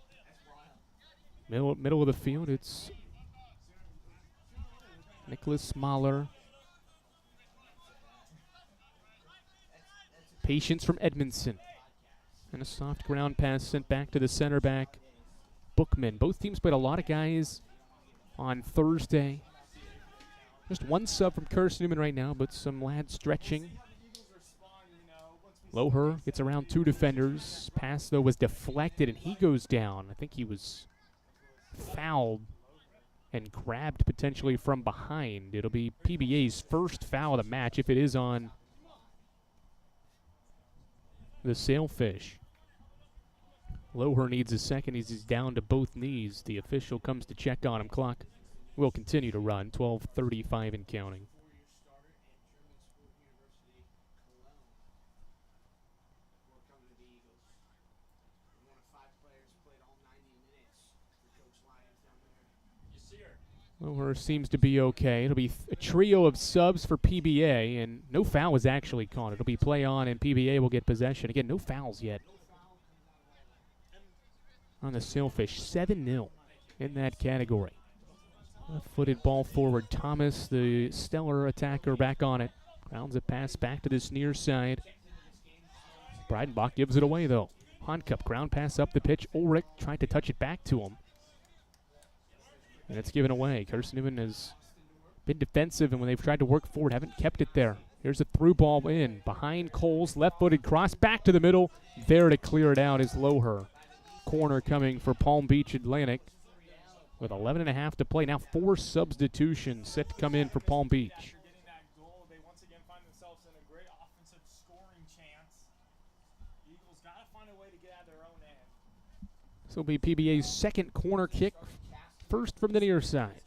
Middle of the field, it's Nicholas Mahler. Patience from Edmondson. And a soft ground pass sent back to the center back, Bookman. Both teams played a lot of guys on Thursday. Just one sub from Carson-Newman right now, but some lads stretching. Loher gets around two defenders. Pass, though, was deflected, and he goes down. I think he was fouled and grabbed potentially from behind. It'll be PBA's first foul of the match if it is on the Sailfish. Loher needs a second. He's down to both knees. The official comes to check on him. Clock will continue to run. 12:35 and counting. Loher seems to be okay. It'll be a trio of subs for PBA, and no foul was actually caught. It'll be play on, and PBA will get possession. Again, no fouls yet on the Sailfish. 7-0 in that category. Left-footed ball forward. Thomas, the stellar attacker, back on it. Grounds a pass back to this near side. Breidenbach gives it away, though. Honcup, ground pass up the pitch. Ulrich tried to touch it back to him. And it's given away. Carson-Newman has been defensive, and when they've tried to work forward, haven't kept it there. Here's a through ball in. Behind Coles, left-footed cross, back to the middle. There to clear it out is Loher. Corner coming for Palm Beach Atlantic with 11.5 to play. Now 4 substitutions set to come in for Palm Beach. This will be PBA's second corner kick. First from the near side.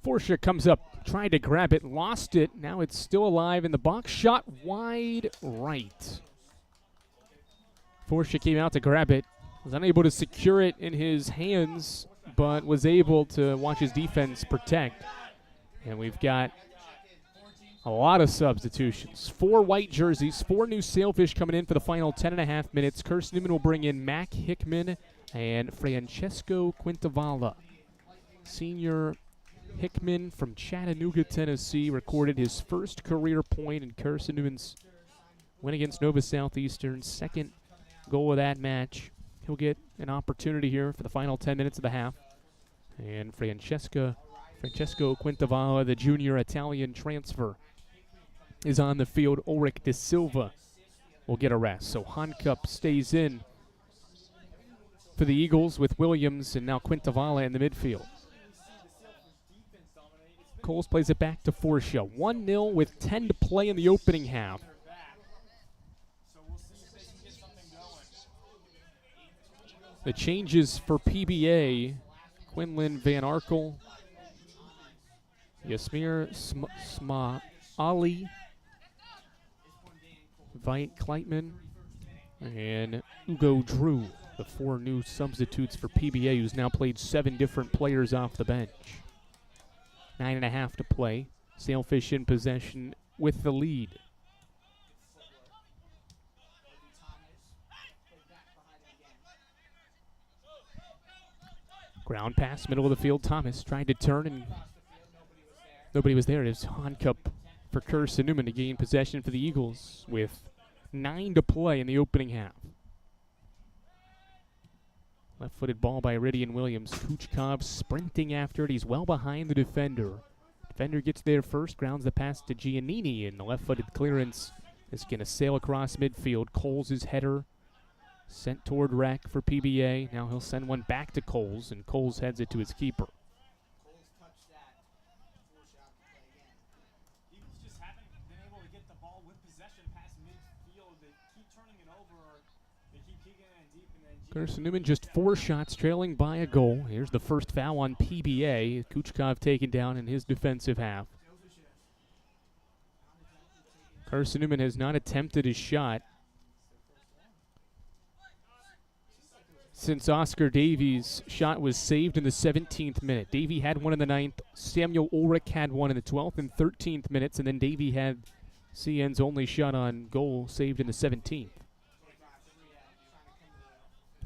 Forsha comes up, tried to grab it, lost it. Now it's still alive in the box. Shot wide right. Forsha came out to grab it. Was unable to secure it in his hands, but was able to watch his defense protect. And we've got a lot of substitutions. 4 white jerseys, 4 new Sailfish coming in for the final 10.5 minutes. Carson-Newman will bring in Mac Hickman and Francesco Quintavala. Senior Hickman from Chattanooga, Tennessee, recorded his first career point in Carson-Newman's win against Nova Southeastern. Second goal of that match. He'll get an opportunity here for the final 10 minutes of the half. And Francesco Quintavala, the junior Italian transfer, is on the field. Ulrich de Silva will get a rest. So Honcup stays in for the Eagles with Williams and now Quintavala in the midfield. Coles plays it back to Forsha. 1-0 with 10 to play in the opening half. The changes for PBA, Quinlan Van Arkel, Yasmir Ali, Veit Kleitman, and Ugo Drew, the 4 new substitutes for PBA, who's now played 7 different players off the bench. 9.5 to play. Sailfish in possession with the lead. Ground pass, middle of the field. Thomas tried to turn and nobody was there. It's Honcup for Carson-Newman to gain possession for the Eagles with 9 to play in the opening half. Left-footed ball by Iridian Williams. Kuchkov sprinting after it. He's well behind the defender. Defender gets there first, grounds the pass to Giannini, and the left-footed clearance is going to sail across midfield. Coles' header Sent toward rack for PBA. Now he'll send one back to Coles, and Coles heads it to his keeper. Coles touched that. 4-shot to play again. Eagles just haven't been able to get the ball with possession past midfield. They keep turning it over, or they keep kicking it deep, and then Carson-Newman just 4 shots, trailing by a goal. Here's the first foul on PBA. Kuchkov taken down in his defensive half. Carson-Newman has not attempted his shot since Oscar Davies' shot was saved in the 17th minute. Davey had one in the 9th. Samuel Ulrich had one in the 12th and 13th minutes, and then Davey had CN's only shot on goal saved in the 17th.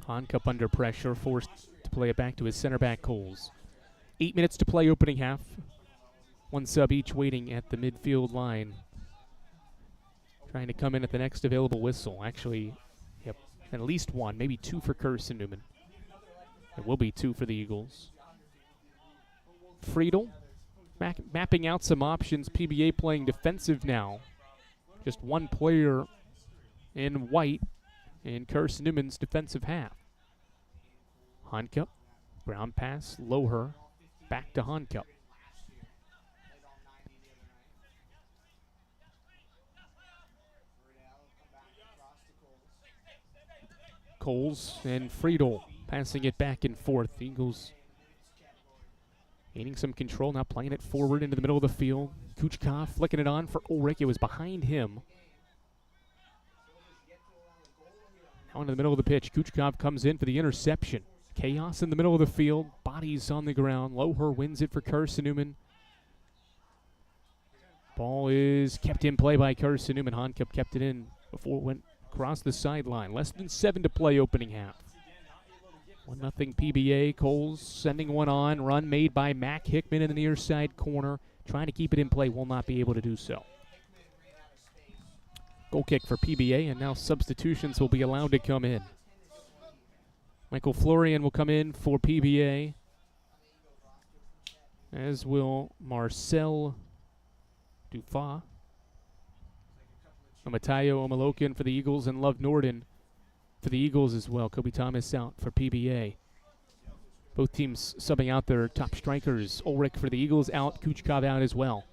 Honcup under pressure, forced to play it back to his center back Coles. 8 minutes to play opening half. One sub each waiting at the midfield line. Trying to come in at the next available whistle. Actually, yep, at least one, maybe two for Carson-Newman. It will be two for the Eagles. Friedel mapping out some options. PBA playing defensive now. Just one player in white in Carson-Newman's defensive half. Honcup, ground pass, Loher, back to Honcup. Coles and Friedel passing it back and forth. Eagles gaining some control, now playing it forward into the middle of the field. Kuchkov flicking it on for Ulrich. It was behind him. Now into the middle of the pitch. Kuchkov comes in for the interception. Chaos in the middle of the field. Bodies on the ground. Loher wins it for Carson-Newman. Ball is kept in play by Carson-Newman. Honcup kept it in before it went across the sideline. Less than 7 to play opening half. 1-0 PBA. Coles sending one on. Run made by Mac Hickman in the near side corner. Trying to keep it in play. Will not be able to do so. Goal kick for PBA, and now substitutions will be allowed to come in. Michael Florian will come in for PBA, as will Marcel Dufa. Matayo Omalokin for the Eagles, and Love Norden for the Eagles as well. Kobe Thomas out for PBA. Both teams subbing out their top strikers. Ulrich for the Eagles out, Kuchkov out as well.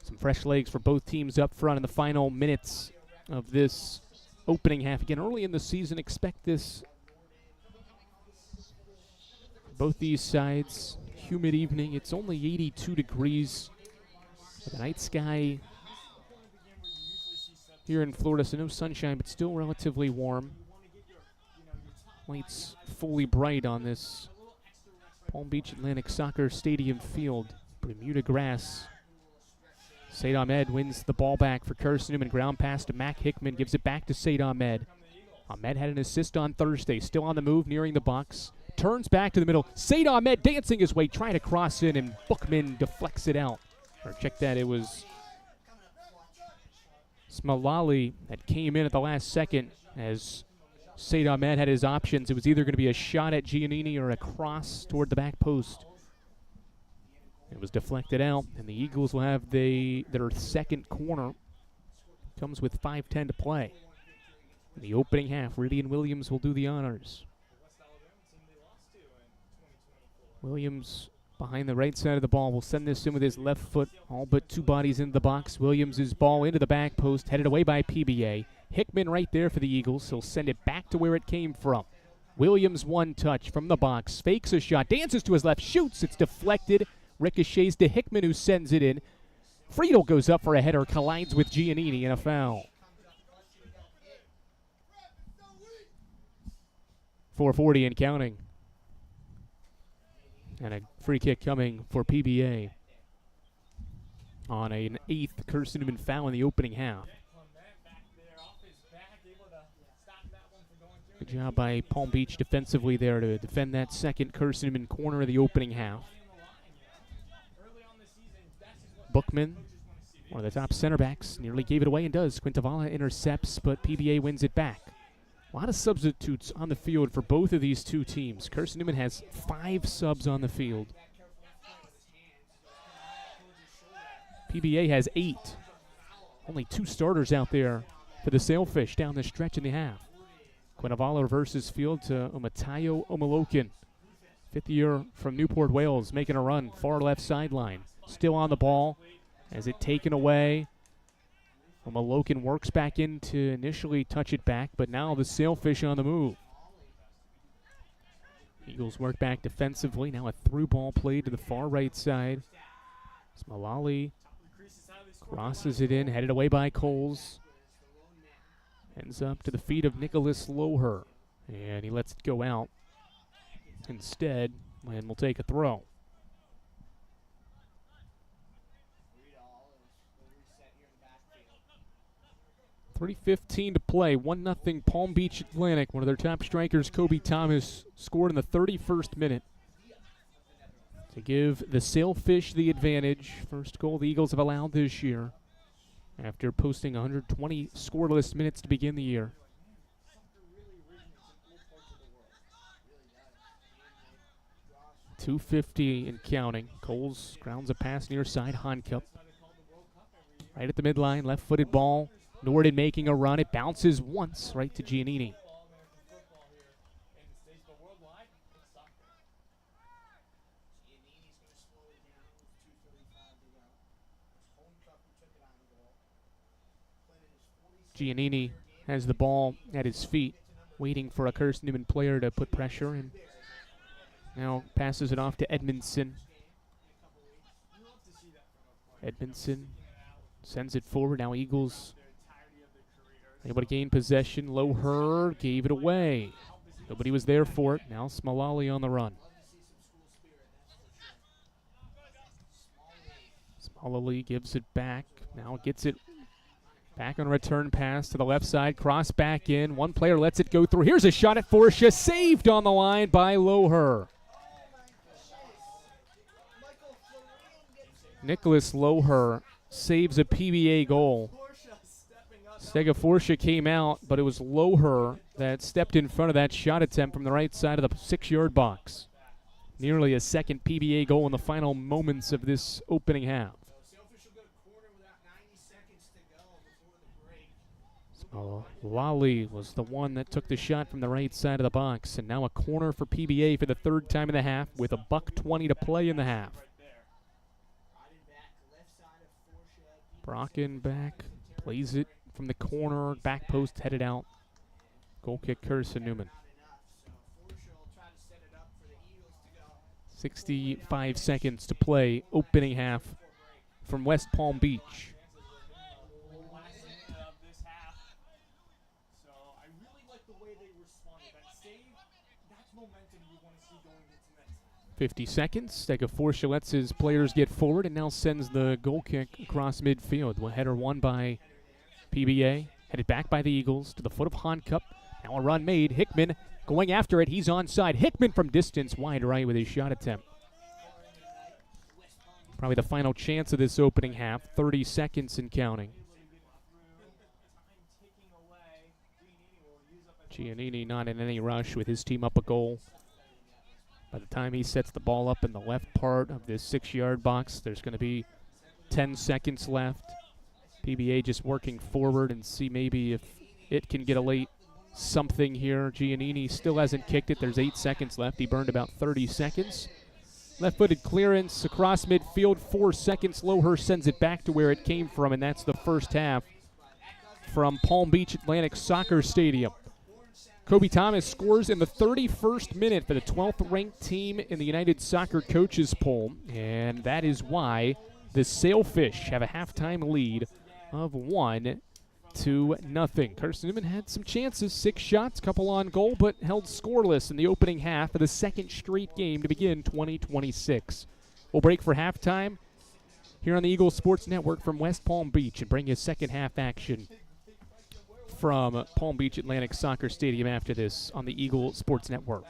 Some fresh legs for both teams up front in the final minutes of this opening half. Again, early in the season, expect this. Both these sides, humid evening. It's only 82 degrees. The night sky here in Florida, so no sunshine, but still relatively warm. Lights fully bright on this Palm Beach Atlantic Soccer Stadium field. Bermuda grass. Said Ahmed wins the ball back for Carson-Newman. Ground pass to Mac Hickman. Gives it back to Said Ahmed. Ahmed had an assist on Thursday. Still on the move, nearing the box. Turns back to the middle. Said Ahmed dancing his way, trying to cross in, and Bookman deflects it out. Or check that, it was Smalali that came in at the last second as Said Ahmed had his options. It was either going to be a shot at Giannini or a cross toward the back post. It was deflected out, and the Eagles will have their second corner. Comes with 5:10 to play. In the opening half, Ridian Williams will do the honors. Williams behind the right side of the ball will send this in with his left foot. All but two bodies into the box. Williams' ball into the back post, headed away by PBA. Hickman right there for the Eagles. He'll send it back to where it came from. Williams one touch from the box. Fakes a shot, dances to his left, shoots. It's deflected. Ricochets to Hickman, who sends it in. Friedel goes up for a header, collides with Giannini, and a foul. 4:40 and counting. And a free kick coming for PBA on an 8th Carson-Newman foul in the opening half. Good job by Palm Beach defensively there to defend that second Carson-Newman corner of the opening half. Bookman, one of the top center backs, nearly gave it away and does. Quintavala intercepts, but PBA wins it back. A lot of substitutes on the field for both of these two teams. Carson-Newman has 5 subs on the field. PBA has 8. Only 2 starters out there for the Sailfish down the stretch in the half. Quinnavala reverses field to Umatayo Omalokin. Fifth year from Newport, Wales, making a run. Far left sideline. Still on the ball. As it taken away. Omalokin works back in to initially touch it back, but now the Sailfish on the move. Eagles work back defensively. Now a through ball play to the far right side. Malali crosses it in, headed away by Coles. Ends up to the feet of Nicholas Loher. And he lets it go out instead, and will take a throw. 3:15 to play. 1-0 Palm Beach Atlantic. One of their top strikers, Kobe Thomas, scored in the 31st minute to give the Sailfish the advantage. First goal the Eagles have allowed this year after posting 120 scoreless minutes to begin the year. .250 and counting. Coles grounds a pass near side. Honcup right at the midline. Left-footed ball. Norden making a run. It bounces once right to Giannini. Giannini has the ball at his feet, waiting for a Carson-Newman player to put pressure, and now passes it off to Edmondson. Edmondson sends it forward. Now Eagles able to gain possession. Loher gave it away. Nobody was there for it. Now Smallali on the run. Smallali gives it back. Now gets it back on a return pass to the left side. Cross back in. One player lets it go through. Here's a shot at Forsha. Saved on the line by Loher. Nicholas Loher saves a PBA goal. Stega Forsha came out, but it was Loher that stepped in front of that shot attempt from the right side of the 6-yard box. Nearly a second PBA goal in the final moments of this opening half. Lally was the one that took the shot from the right side of the box, and now a corner for PBA for the third time in the half with $1:20 to play in the half. Brocken back, plays it from the corner, back post headed out. Goal kick Carson-Newman. 65 seconds to play, opening half from West Palm Beach. 50 seconds. Stega Forsha lets his players get forward and now sends the goal kick across midfield. Well, header won by PBA. Headed back by the Eagles to the foot of Honcup. Now a run made. Hickman going after it. He's onside. Hickman from distance wide right with his shot attempt. Probably the final chance of this opening half. 30 seconds and counting. Giannini not in any rush with his team up a goal. By the time he sets the ball up in the left part of this 6-yard box, there's going to be 10 seconds left. PBA just working forward and see maybe if it can get a late something here. Giannini still hasn't kicked it. There's 8 seconds left. He burned about 30 seconds. Left-footed clearance across midfield. 4 seconds. Loher sends it back to where it came from, and that's the first half from Palm Beach Atlantic Soccer Stadium. Kobe Thomas scores in the 31st minute for the 12th-ranked team in the United Soccer Coaches Poll, and that is why the Sailfish have a halftime lead of 1-0. Carson-Newman had some chances, 6 shots, couple on goal, but held scoreless in the opening half of the second straight game to begin 2026. We'll break for halftime here on the Eagle Sports Network from West Palm Beach and bring you second half action from Palm Beach Atlantic Soccer Stadium after this on the Eagle Sports Network.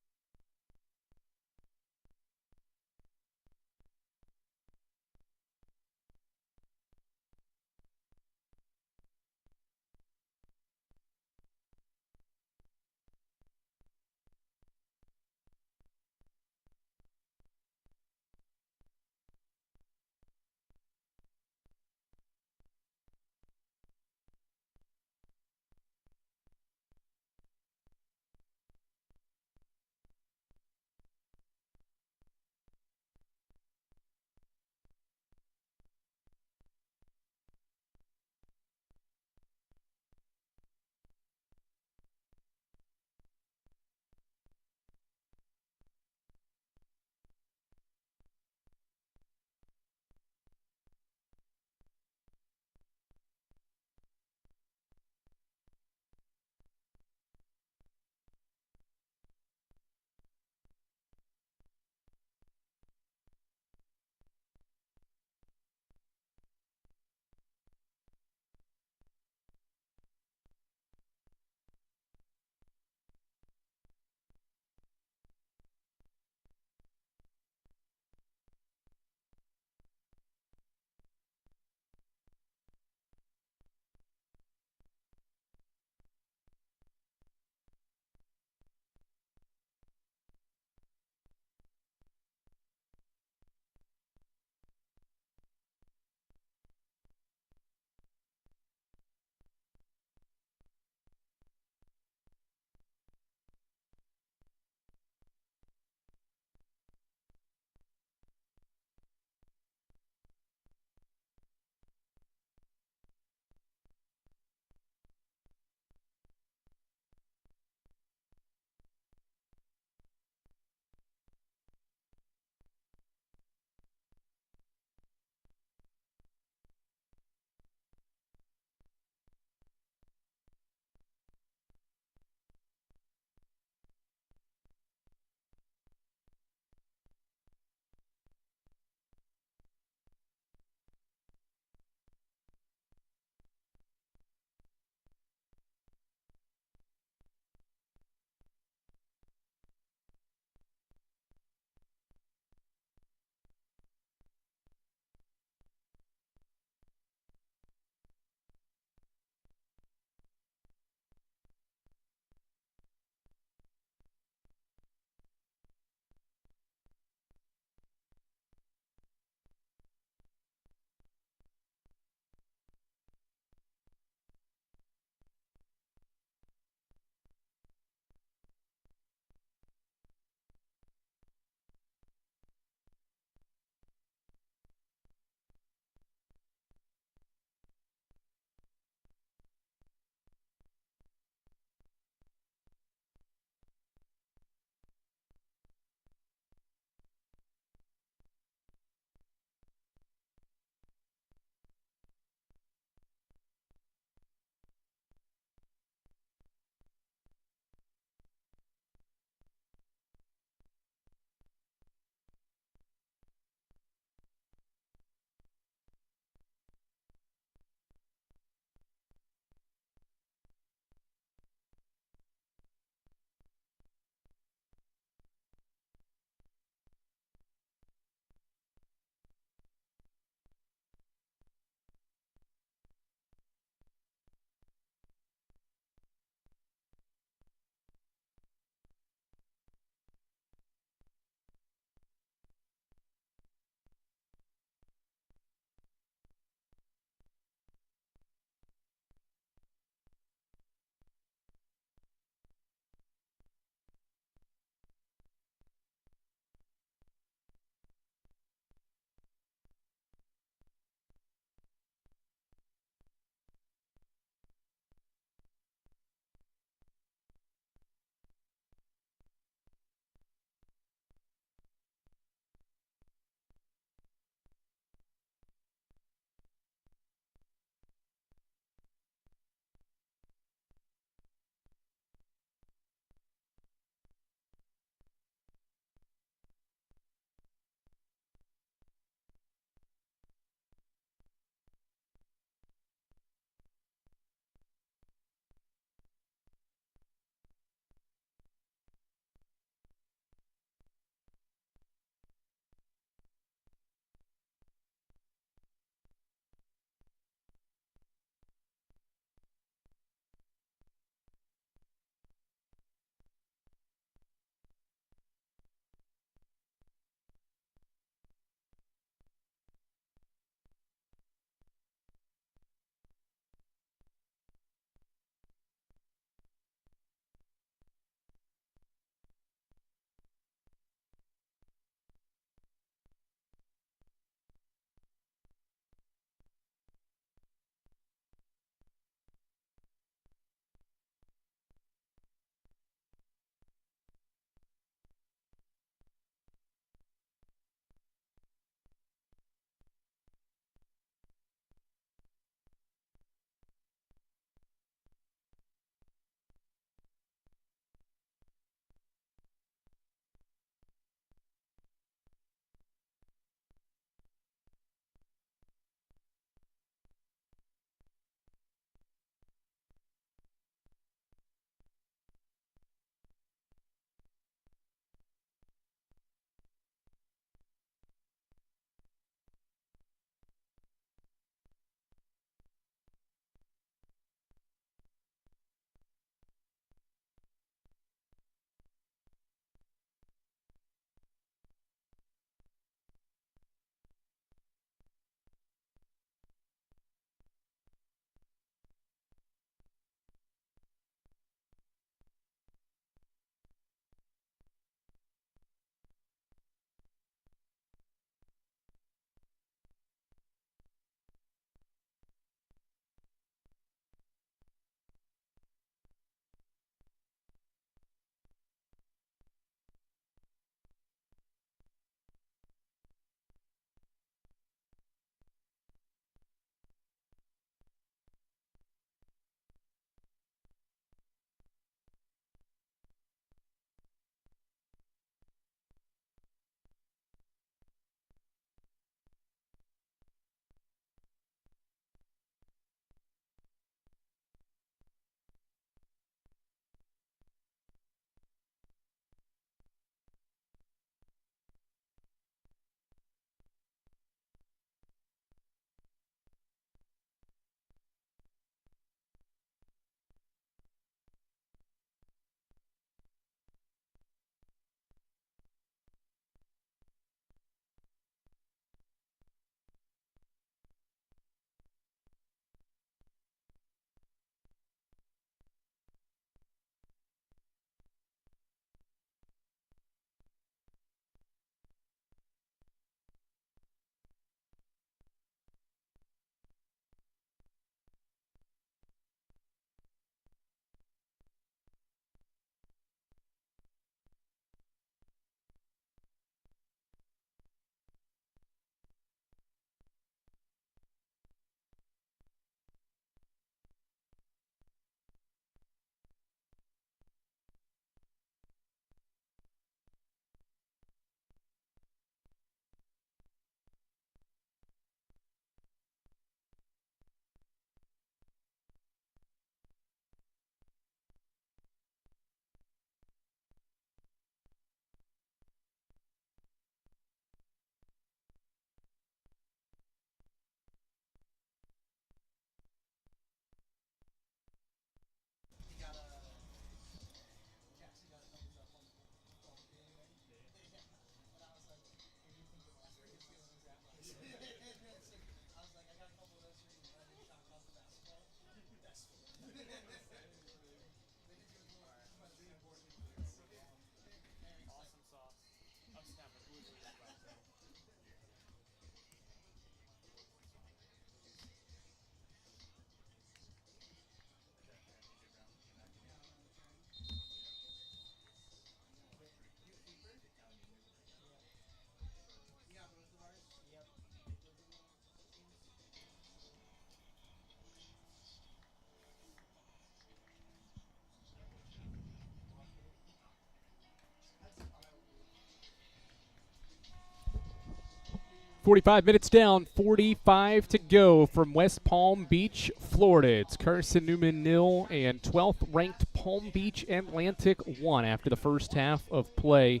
45 minutes down, 45 to go from West Palm Beach, Florida. It's Carson-Newman 0 and 12th ranked Palm Beach Atlantic 1 after the first half of play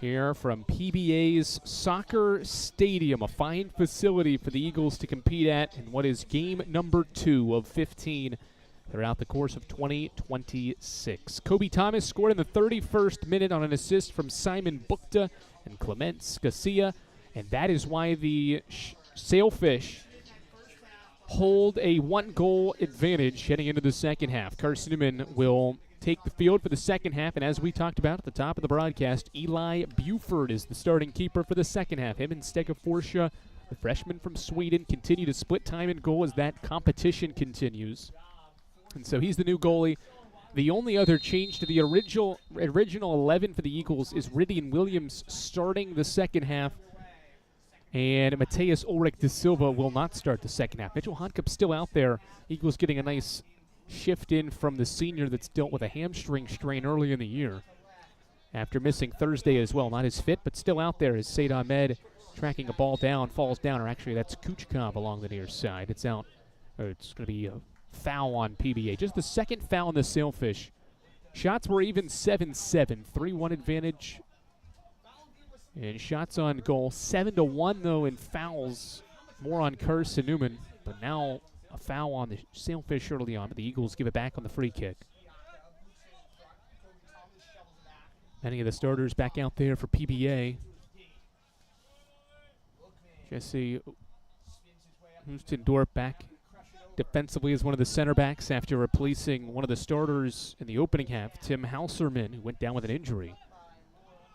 here from PBA's Soccer Stadium, a fine facility for the Eagles to compete at in what is game number 2 of 15 throughout the course of 2026. Kobe Thomas scored in the 31st minute on an assist from Simon Bukta and Clement Scasia, and that is why the Sailfish hold a 1-goal advantage heading into the second half. Carson-Newman will take the field for the second half, and as we talked about at the top of the broadcast, Eli Buford is the starting keeper for the second half. Him and Stega Forsha, the freshman from Sweden, continue to split time and goal as that competition continues. And so he's the new goalie. The only other change to the original 11 for the Eagles is Rydian Williams starting the second half, and Mateus Ulrich de Silva will not start the second half. Mitchell Honkup's still out there. Eagles getting a nice shift in from the senior that's dealt with a hamstring strain early in the year after missing Thursday as well. Not as fit, but still out there as Said Ahmed tracking a ball down, falls down, or actually that's Kuchkov along the near side. It's out, or it's going to be a foul on PBA. Just the second foul on the Sailfish. Shots were even 7-7, 3-1 advantage. And shots on goal, 7-1 though in fouls, more on Carson-Newman. But now a foul on the Sailfish early on, but the Eagles give it back on the free kick. Many of the starters back out there for PBA. Jesse Houstendorp back defensively as one of the center backs after replacing one of the starters in the opening half, Tim Hauserman, who went down with an injury.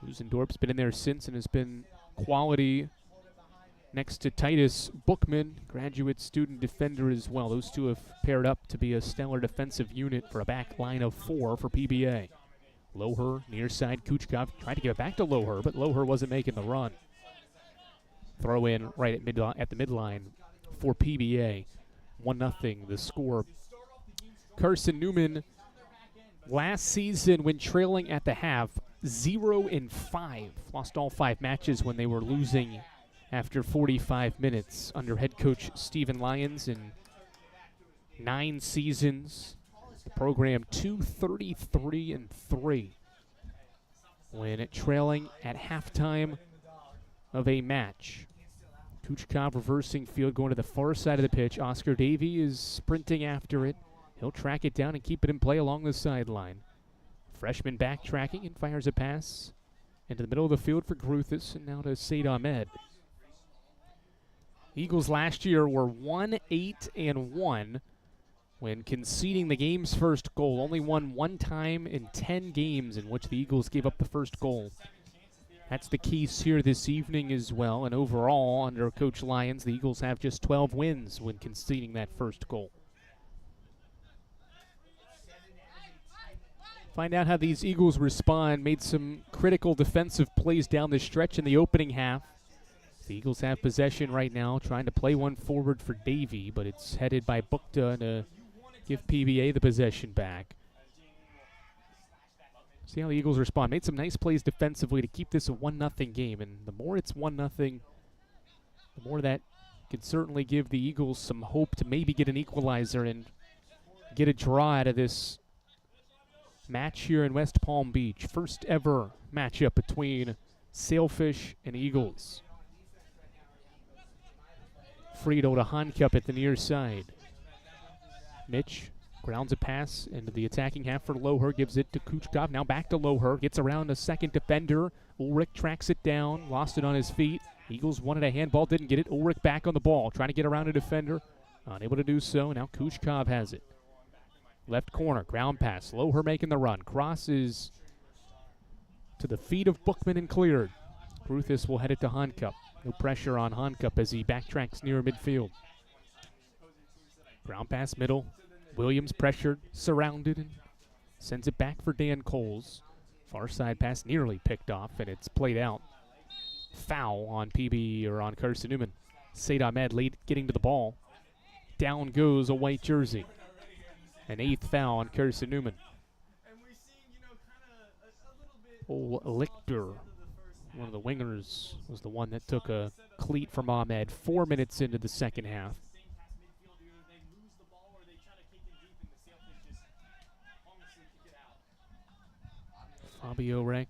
Houstendorp's been in there since and has been quality next to Titus Bookman, graduate student defender as well. Those two have paired up to be a stellar defensive unit for a back line of 4 for PBA. Loher, near side, Kuchkov tried to give it back to Loher, but Loher wasn't making the run. Throw in right at the midline for PBA. 1-0 the score. Carson-Newman last season when trailing at the half, 0-5. Lost all 5 matches when they were losing after 45 minutes under head coach Stephen Lyons in 9 seasons. The program 2-33-3 when trailing at halftime of a match. Kuchkov reversing field, going to the far side of the pitch. Oscar Davey is sprinting after it. He'll track it down and keep it in play along the sideline. Freshman backtracking and fires a pass into the middle of the field for Gruthis, and now to Said Ahmed. Eagles last year were 1-8-1 when conceding the game's first goal. Only won 1 time in 10 games in which the Eagles gave up the first goal. That's the case here this evening as well. And overall, under Coach Lyons, the Eagles have just 12 wins when conceding that first goal. Find out how these Eagles respond. Made some critical defensive plays down the stretch in the opening half. The Eagles have possession right now, trying to play one forward for Davey, but it's headed by Bukta to give PBA the possession back. See how the Eagles respond. Made some nice plays defensively to keep this a 1-0 game, and the more it's 1-0, the more that could certainly give the Eagles some hope to maybe get an equalizer and get a draw out of this match here in West Palm Beach. First ever matchup between Sailfish and Eagles. Frito to Honkup at the near side. Mitch grounds a pass into the attacking half for Loher, gives it to Kuchkov. Now back to Loher, gets around a second defender. Ulrich tracks it down, lost it on his feet. Eagles wanted a handball, didn't get it. Ulrich back on the ball, trying to get around a defender. Unable to do so, now Kuchkov has it. Left corner, ground pass. Loher making the run. Crosses to the feet of Bookman and cleared. Gruthis will head it to Honkup. No pressure on Honkup as he backtracks near midfield. Ground pass middle. Williams pressured, surrounded, and sends it back for Dan Coles. Far side pass nearly picked off, and it's played out. Foul on PB or on Carson-Newman. Said Ahmed late getting to the ball. Down goes a white jersey. An 8th foul on Carson-Newman. Lichter one of the wingers, was the one that took a cleat from Ahmed 4 minutes into the second half. Fabio Rec,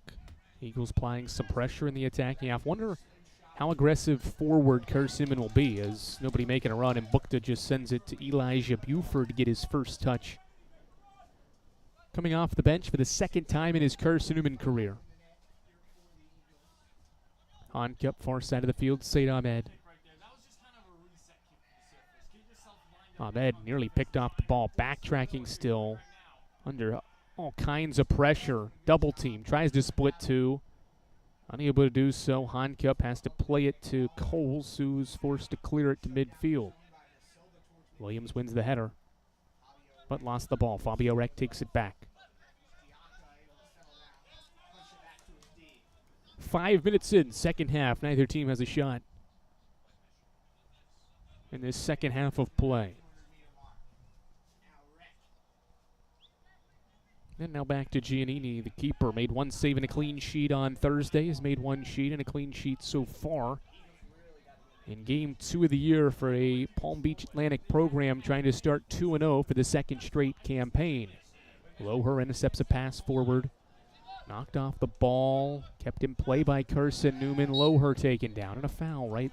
Eagles applying some pressure in the attacking half. Wonder how aggressive forward Carson-Newman will be, as nobody making a run, and Bukta just sends it to Elijah Buford to get his first touch. Coming off the bench for the second time in his Carson-Newman career. On Cup, far side of the field, Said Ahmed. Ahmed nearly picked off the ball, backtracking still, under all kinds of pressure. Double team, tries to split two. Unable to do so. Hankup has to play it to Coles, who's forced to clear it to midfield. Williams wins the header, but lost the ball. Fabio Rec takes it back. 5 minutes in, second half. Neither team has a shot in this second half of play. And now back to Giannini, the keeper. Made one save and a clean sheet on Thursday. Has made one sheet and a clean sheet so far in game 2 of the year for a Palm Beach Atlantic program trying to start 2-0 for the second straight campaign. Loher intercepts a pass forward. Knocked off the ball. Kept in play by Carson-Newman. Loher taken down, and a foul right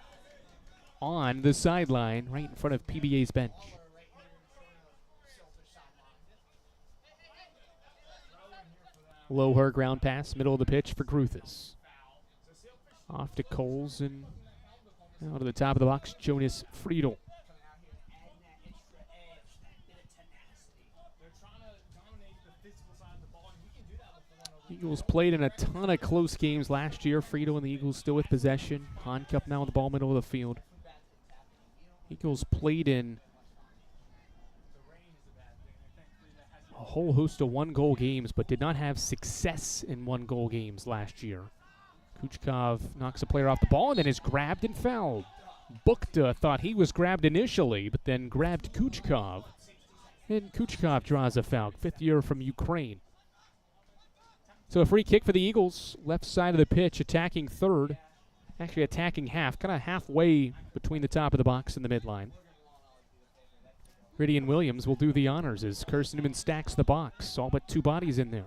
on the sideline, right in front of PBA's bench. Loher ground pass, middle of the pitch for Gruthis. Off to Coles and out to the top of the box, Jonas Friedel. Eagles played in a ton of close games last year. Friedel and the Eagles still with possession. Hankup now with the ball middle of the field. Eagles played in a whole host of one-goal games, but did not have success in one-goal games last year. Kuchkov knocks a player off the ball and then is grabbed and fouled. Bukta thought he was grabbed initially, but then grabbed Kuchkov. And Kuchkov draws a foul, fifth year from Ukraine. So a free kick for the Eagles, left side of the pitch, attacking third. Actually attacking half, kind of halfway between the top of the box and the midline. Ridian Williams will do the honors as Carson-Newman stacks the box. All but two bodies in there.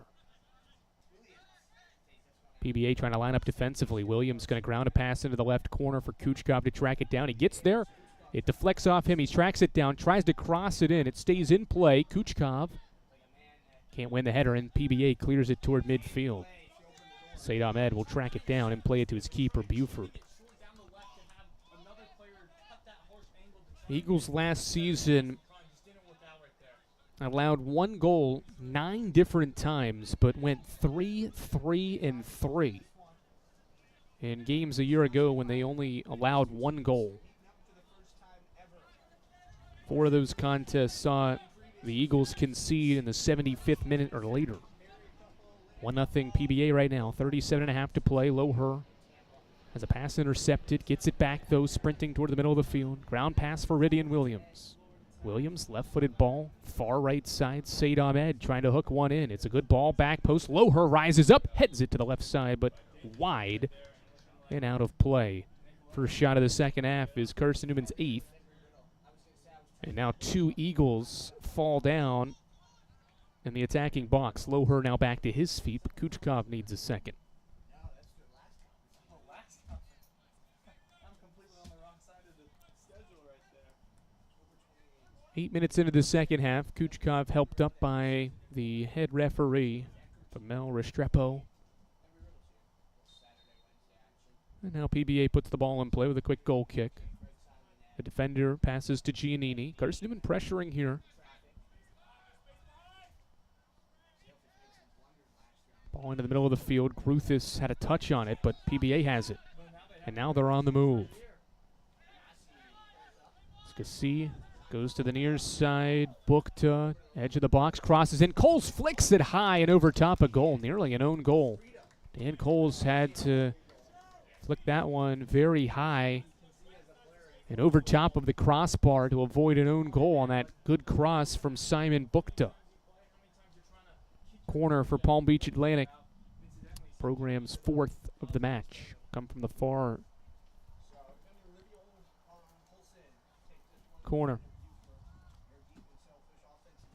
PBA trying to line up defensively. Williams going to ground a pass into the left corner for Kuchkov to track it down. He gets there. It deflects off him. He tracks it down, tries to cross it in. It stays in play. Kuchkov can't win the header, and PBA clears it toward midfield. Said Ahmed will track it down and play it to his keeper, Buford. Eagles last season allowed one goal 9 different times, but went 3-3-3 in games a year ago when they only allowed one goal. 4 of those contests saw the Eagles concede in the 75th minute or later. 1-0 PBA right now, 37.5 to play. Loher has a pass intercepted, gets it back though, sprinting toward the middle of the field. Ground pass for Ridian Williams. Williams, left-footed ball, far right side. Said Ahmed trying to hook one in. It's a good ball, back post. Loher rises up, heads it to the left side, but wide and out of play. First shot of the second half is Carson-Newman's 8th. And now 2 Eagles fall down in the attacking box. Loher now back to his feet, but Kuchkov needs a second. 8 minutes into the second half, Kuchkov helped up by the head referee, Mel Restrepo. And now PBA puts the ball in play with a quick goal kick. The defender passes to Giannini. Carson-Newman pressuring here. Ball into the middle of the field. Gruthis had a touch on it, but PBA has it. And now they're on the move. Skasi goes to the near side. Bukta, edge of the box, crosses in. Coles flicks it high and over top a goal, nearly an own goal. Dan Coles had to flick that one very high and over top of the crossbar to avoid an own goal on that good cross from Simon Bukta. Corner for Palm Beach Atlantic. program's fourth of the match. Come from the far corner.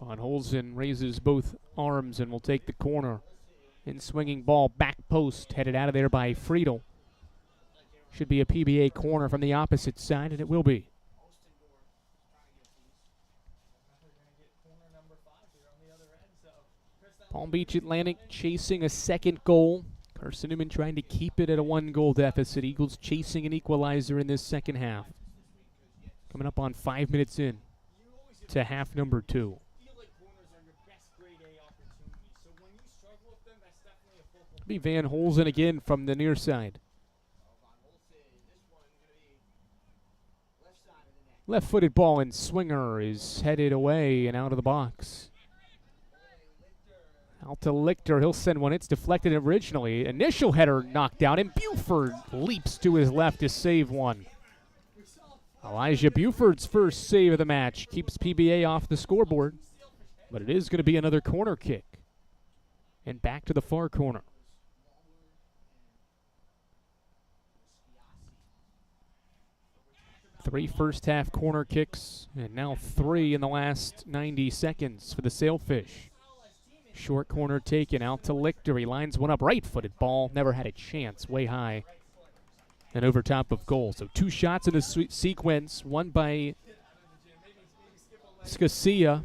Von Holzen raises both arms and will take the corner. In swinging ball, back post, headed out of there by Friedel. Should be a PBA corner from the opposite side, and it will be. Palm Beach Atlantic chasing a second goal. Carson-Newman trying to keep it at a 1-goal deficit. Eagles chasing an equalizer in this second half. Coming up on 5 minutes in to half number 2. Be Van Holzen again from the near side. Left-footed ball, and Swinger is headed away and out of the box. Out to Lichter. He'll send one. It's deflected originally. Initial header knocked out, and Buford leaps to his left to save one. Elijah Buford's first save of the match keeps PBA off the scoreboard, but it is going to be another corner kick. And back to the far corner. 3 first-half corner kicks, and now 3 in the last 90 seconds for the Sailfish. Short corner taken out to Lichter. He lines one up, right-footed ball. Never had a chance, way high and over top of goal. So 2 shots in the sequence, one by Scasia.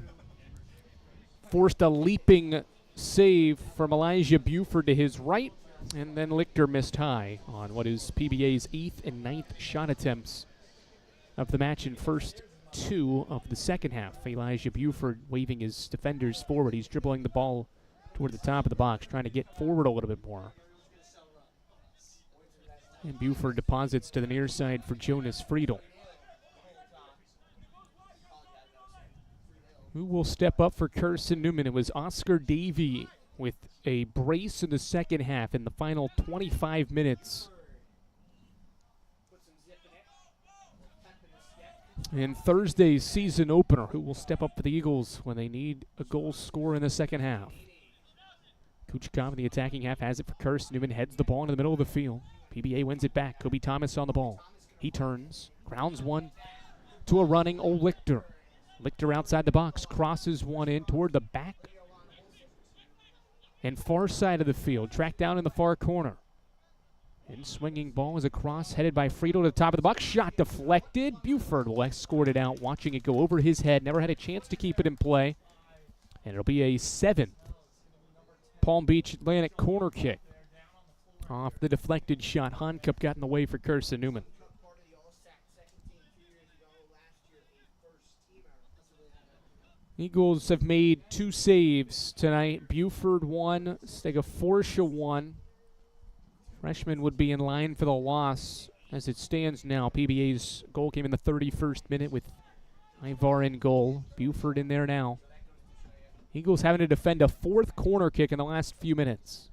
Forced a leaping save from Elijah Buford to his right, and then Lichter missed high on what is PBA's 8th and 9th shot attempts of the match in first 2 of the second half. Elijah Buford waving his defenders forward. He's dribbling the ball toward the top of the box, trying to get forward a little bit more. And Buford deposits to the near side for Jonas Friedel. Who will step up for Carson-Newman? It was Oscar Davey with a brace in the second half in the final 25 minutes. And Thursday's season opener, who will step up for the Eagles when they need a goal scorer in the second half. Kuchkov in the attacking half has it for Carson-Newman, heads the ball into the middle of the field. PBA wins it back. Kobe Thomas on the ball. He turns, grounds one to a running Ole Lichter. Lichter outside the box, crosses one in toward the back and far side of the field, tracked down in the far corner. In swinging ball is a cross headed by Friedel to the top of the box. Shot deflected. Buford will escort it out, watching it go over his head. Never had a chance to keep it in play. And it'll be a 7th Palm Beach Atlantic corner kick. Off the deflected shot, Honcup got in the way for Carson-Newman. Eagles have made 2 saves tonight. Buford 1, Stega Forsha 1. Freshman would be in line for the loss as it stands now. PBA's goal came in the 31st minute with Ivar in goal. Buford in there now. Eagles having to defend a 4th corner kick in the last few minutes.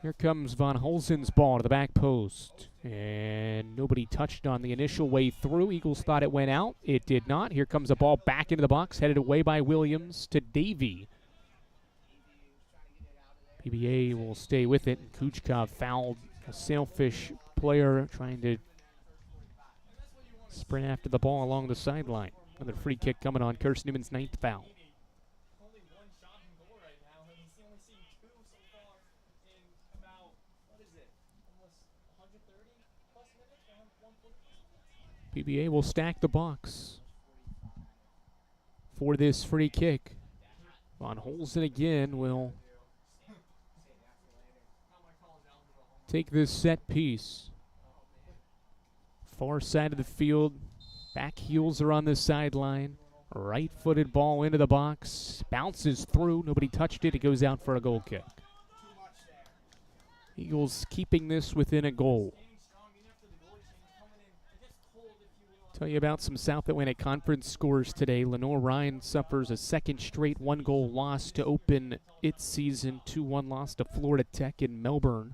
Here comes Von Holzen's ball to the back post. And nobody touched on the initial way through. Eagles thought it went out. It did not. Here comes a ball back into the box, headed away by Williams to Davey. PBA will stay with it. Kuchkov fouled a Sailfish player trying to sprint after the ball along the sideline. Another free kick coming on Carson-Newman's 9th foul. PBA will stack the box for this free kick. Von Holzen again will take this set piece. Far side of the field. Back heels are on the sideline. Right-footed ball into the box. Bounces through. Nobody touched it. It goes out for a goal kick. Eagles keeping this within a goal. Tell you about some South Atlantic Conference scores today. Lenore Ryan suffers a 2nd straight 1-goal loss to open its season. 2-1 loss to Florida Tech in Melbourne.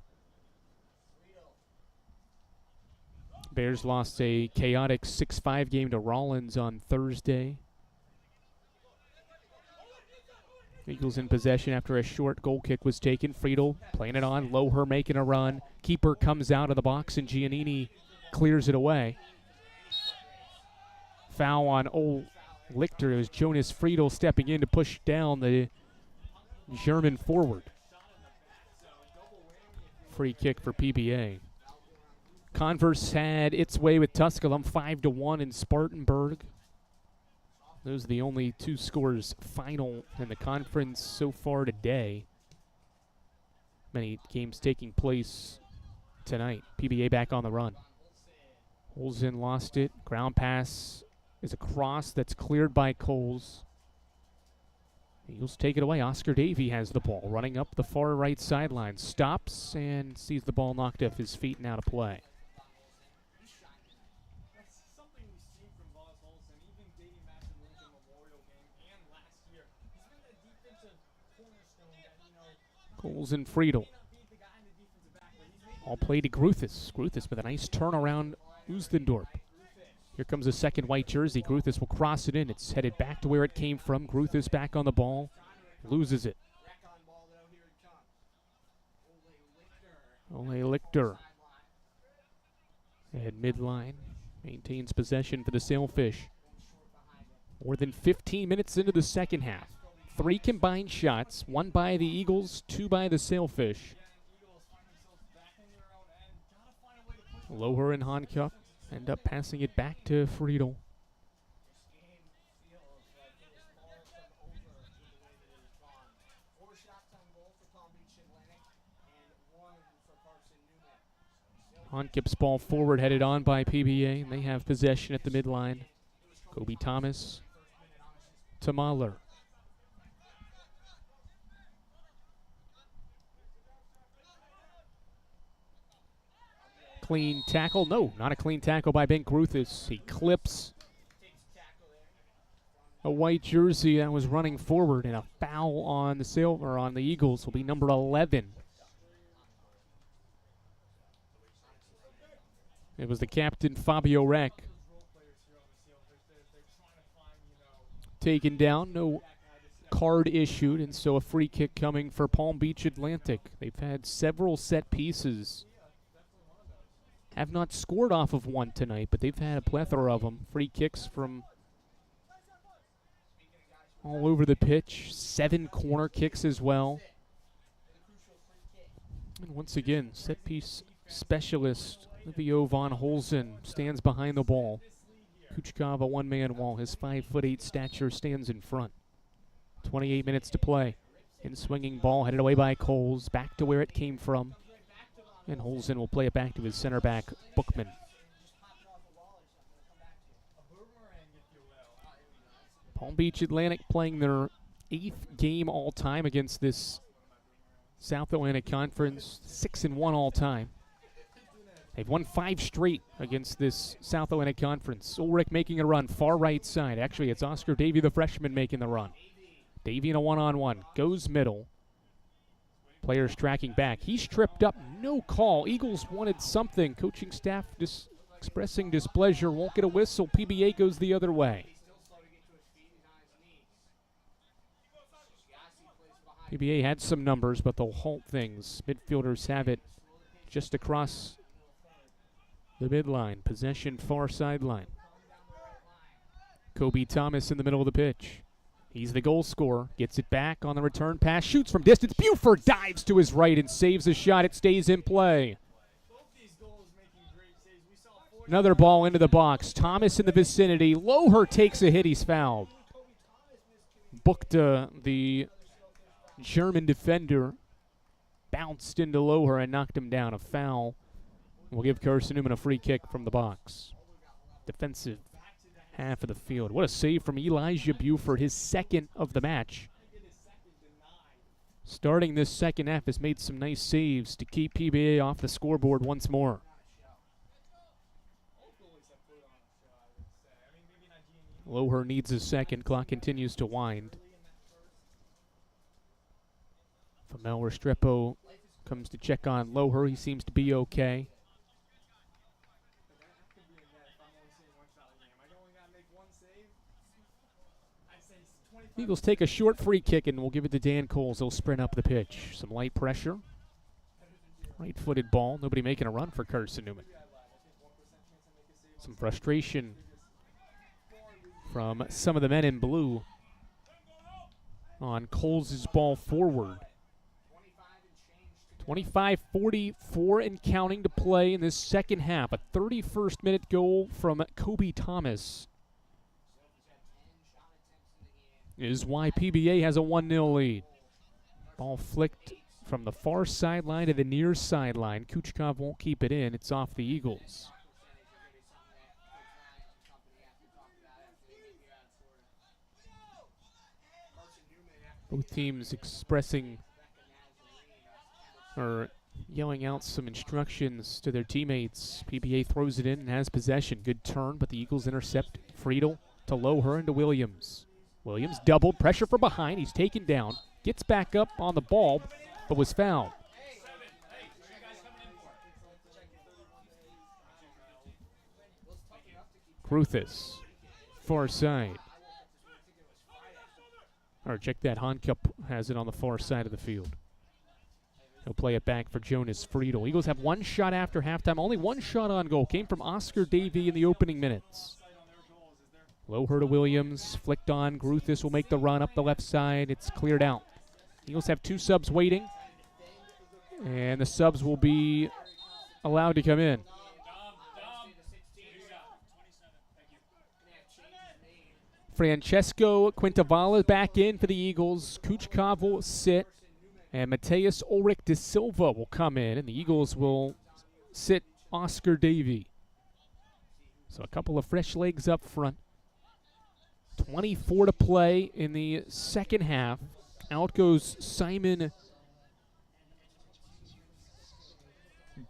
Bears lost a chaotic 6-5 game to Rollins on Thursday. Eagles in possession after a short goal kick was taken. Friedel playing it on. Loher making a run. Keeper comes out of the box, and Giannini clears it away. Foul on Ole Lichter. It was Jonas Friedel stepping in to push down the German forward. Free kick for PBA. Converse had its way with Tusculum 5-1 in Spartanburg. Those are the only two scores final in the conference so far today. Many games taking place tonight. PBA back on the run. Olsen lost it. Ground pass is a cross that's cleared by Coles. Eagles take it away. Oscar Davey has the ball, running up the far right sideline. Stops and sees the ball knocked off his feet and out of play. Coles and Friedel. All play to Gruthis. Gruthis with a nice turnaround. Oostendorp. Here comes a second white jersey. Gruthis will cross it in. It's headed back to where it came from. Gruthis back on the ball. Loses it. Ole Lichter. At midline. Maintains possession for the Sailfish. More than 15 minutes into the second half. 3 combined shots, 1 by the Eagles, 2 by the Sailfish. Loher and Hankup end up passing it back to Friedel. Hankup's ball forward, headed on by PBA, and they have possession at the midline. Kobe Thomas to Mahler. Clean tackle. No, not a clean tackle by Ben Gruthis. He clips a white jersey that was running forward, and a foul on the Eagles will be number 11. It was the captain, Fabio Reck. Taken down, no card issued, and so a free kick coming for Palm Beach Atlantic. They've had several set pieces. Have not scored off of one tonight, but they've had a plethora of them. Free kicks from all over the pitch. 7 corner kicks as well. And once again, set piece specialist Livio von Holzen stands behind the ball. Kuchkov, a one-man wall. His 5'8" stature stands in front. 28 minutes to play. In swinging ball, headed away by Coles. Back to where it came from. And Holzen will play it back to his center back, Bookman. Palm Beach Atlantic playing their 8th game all-time against this South Atlantic Conference. 6-1 all-time. They've won 5 straight against this South Atlantic Conference. Ulrich making a run, far right side. Actually, it's Oscar Davey, the freshman, making the run. Davey in a one-on-one. Goes middle. Players tracking back. He's tripped up. No call. Eagles wanted something. Coaching staff expressing displeasure. Won't get a whistle. PBA goes the other way. PBA had some numbers, but they'll halt things. Midfielders have it just across the midline. Possession far sideline. Kobe Thomas in the middle of the pitch. He's the goal scorer. Gets it back on the return pass. Shoots from distance. Buford dives to his right and saves a shot. It stays in play. Another ball into the box. Thomas in the vicinity. Loher takes a hit. He's fouled. Booked the German defender. Bounced into Loher and knocked him down. A foul. We'll give Carson-Newman a free kick from the box. Defensive half of the field. What a save from Elijah Buford, his second of the match. Starting this second half has made some nice saves to keep PBA off the scoreboard once more. Loher needs a second. Clock continues to wind. Famel Restrepo comes to check on Loher. He seems to be okay. Eagles take a short free kick, and we'll give it to Dan Coles. He'll sprint up the pitch. Some light pressure. Right-footed ball. Nobody making a run for Carson-Newman. Some frustration from some of the men in blue on Coles' ball forward. 25:44 and counting to play in this second half. A 31st minute goal from Kobe Thomas is why PBA has a 1-0 lead. Ball flicked from the far sideline to the near sideline. Kuchkov won't keep it in. It's off the Eagles. Both teams expressing or yelling out some instructions to their teammates. PBA throws it in and has possession. Good turn, but the Eagles intercept. Friedel to Loher and to Williams. Williams doubled, pressure from behind. He's taken down, gets back up on the ball, but was fouled. Kruthis, far side. Or check that, Honkup has it on the far side of the field. He'll play it back for Jonas Friedel. Eagles have one shot after halftime. Only one shot on goal. Came from Oscar Davey in the opening minutes. Loher to Williams. Flicked on. Kruthis will make the run up the left side. It's cleared out. Eagles have two subs waiting. And the subs will be allowed to come in. Francesco Quintavala back in for the Eagles. Kuchkov will sit. And Mateus Ulrich de Silva will come in. And the Eagles will sit Oscar Davey. So a couple of fresh legs up front. 24 to play in the second half. Out goes Simon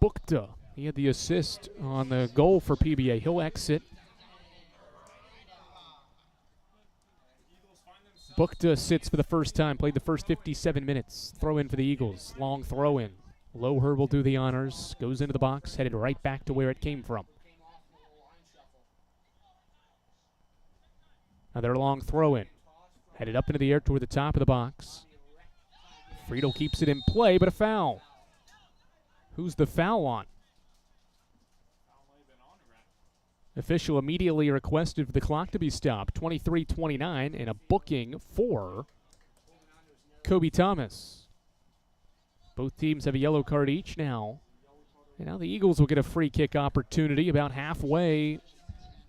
Bukta. He had the assist on the goal for PBA. He'll exit. Bukta sits for the first time, played the first 57 minutes. Throw in for the Eagles. Long throw in. Loher will do the honors. Goes into the box, headed right back to where it came from. Another long throw in. Headed up into the air toward the top of the box. Friedel keeps it in play, but a foul. Who's the foul on? Official immediately requested for the clock to be stopped. 23-29 and a booking for Kobe Thomas. Both teams have a yellow card each now. And now the Eagles will get a free kick opportunity about halfway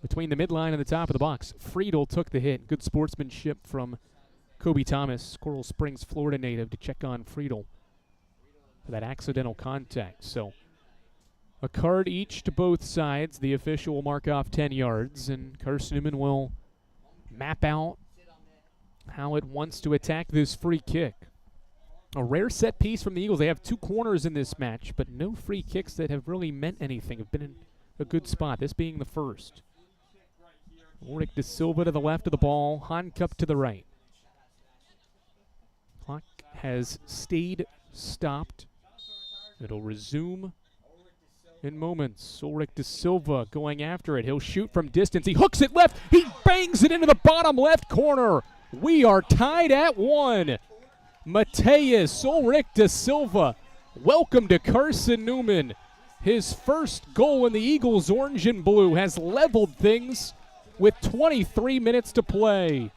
between the midline and the top of the box. Friedel took the hit. Good sportsmanship from Kobe Thomas, Coral Springs, Florida native, to check on Friedel for that accidental contact. So a card each to both sides. The official will mark off 10 yards, and Carson-Newman will map out how it wants to attack this free kick. A rare set piece from the Eagles. They have two corners in this match, but no free kicks that have really meant anything, have been in a good spot, this being the first. Ulrich de Silva to the left of the ball, Honkup to the right. Clock has stayed stopped. It'll resume in moments. Ulrich de Silva going after it. He'll shoot from distance. He hooks it left. He bangs it into the bottom left corner. We are tied at 1. Mateus Ulrich de Silva, welcome to Carson-Newman. His first goal in the Eagles orange and blue has leveled things with 23 minutes to play.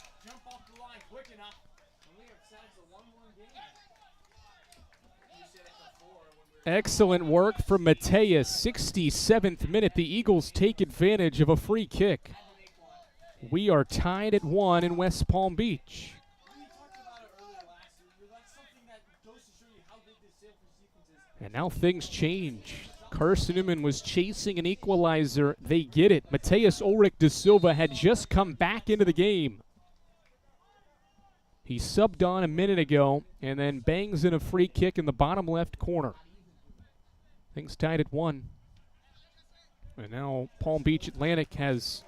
Excellent work from Mateus. 67th minute, the Eagles take advantage of a free kick. We are tied at 1 in West Palm Beach. And now things change. Carson-Newman was chasing an equalizer. They get it. Mateus Ulrich de Silva had just come back into the game. He subbed on a minute ago and then bangs in a free kick in the bottom left corner. Things tied at 1. And now Palm Beach Atlantic has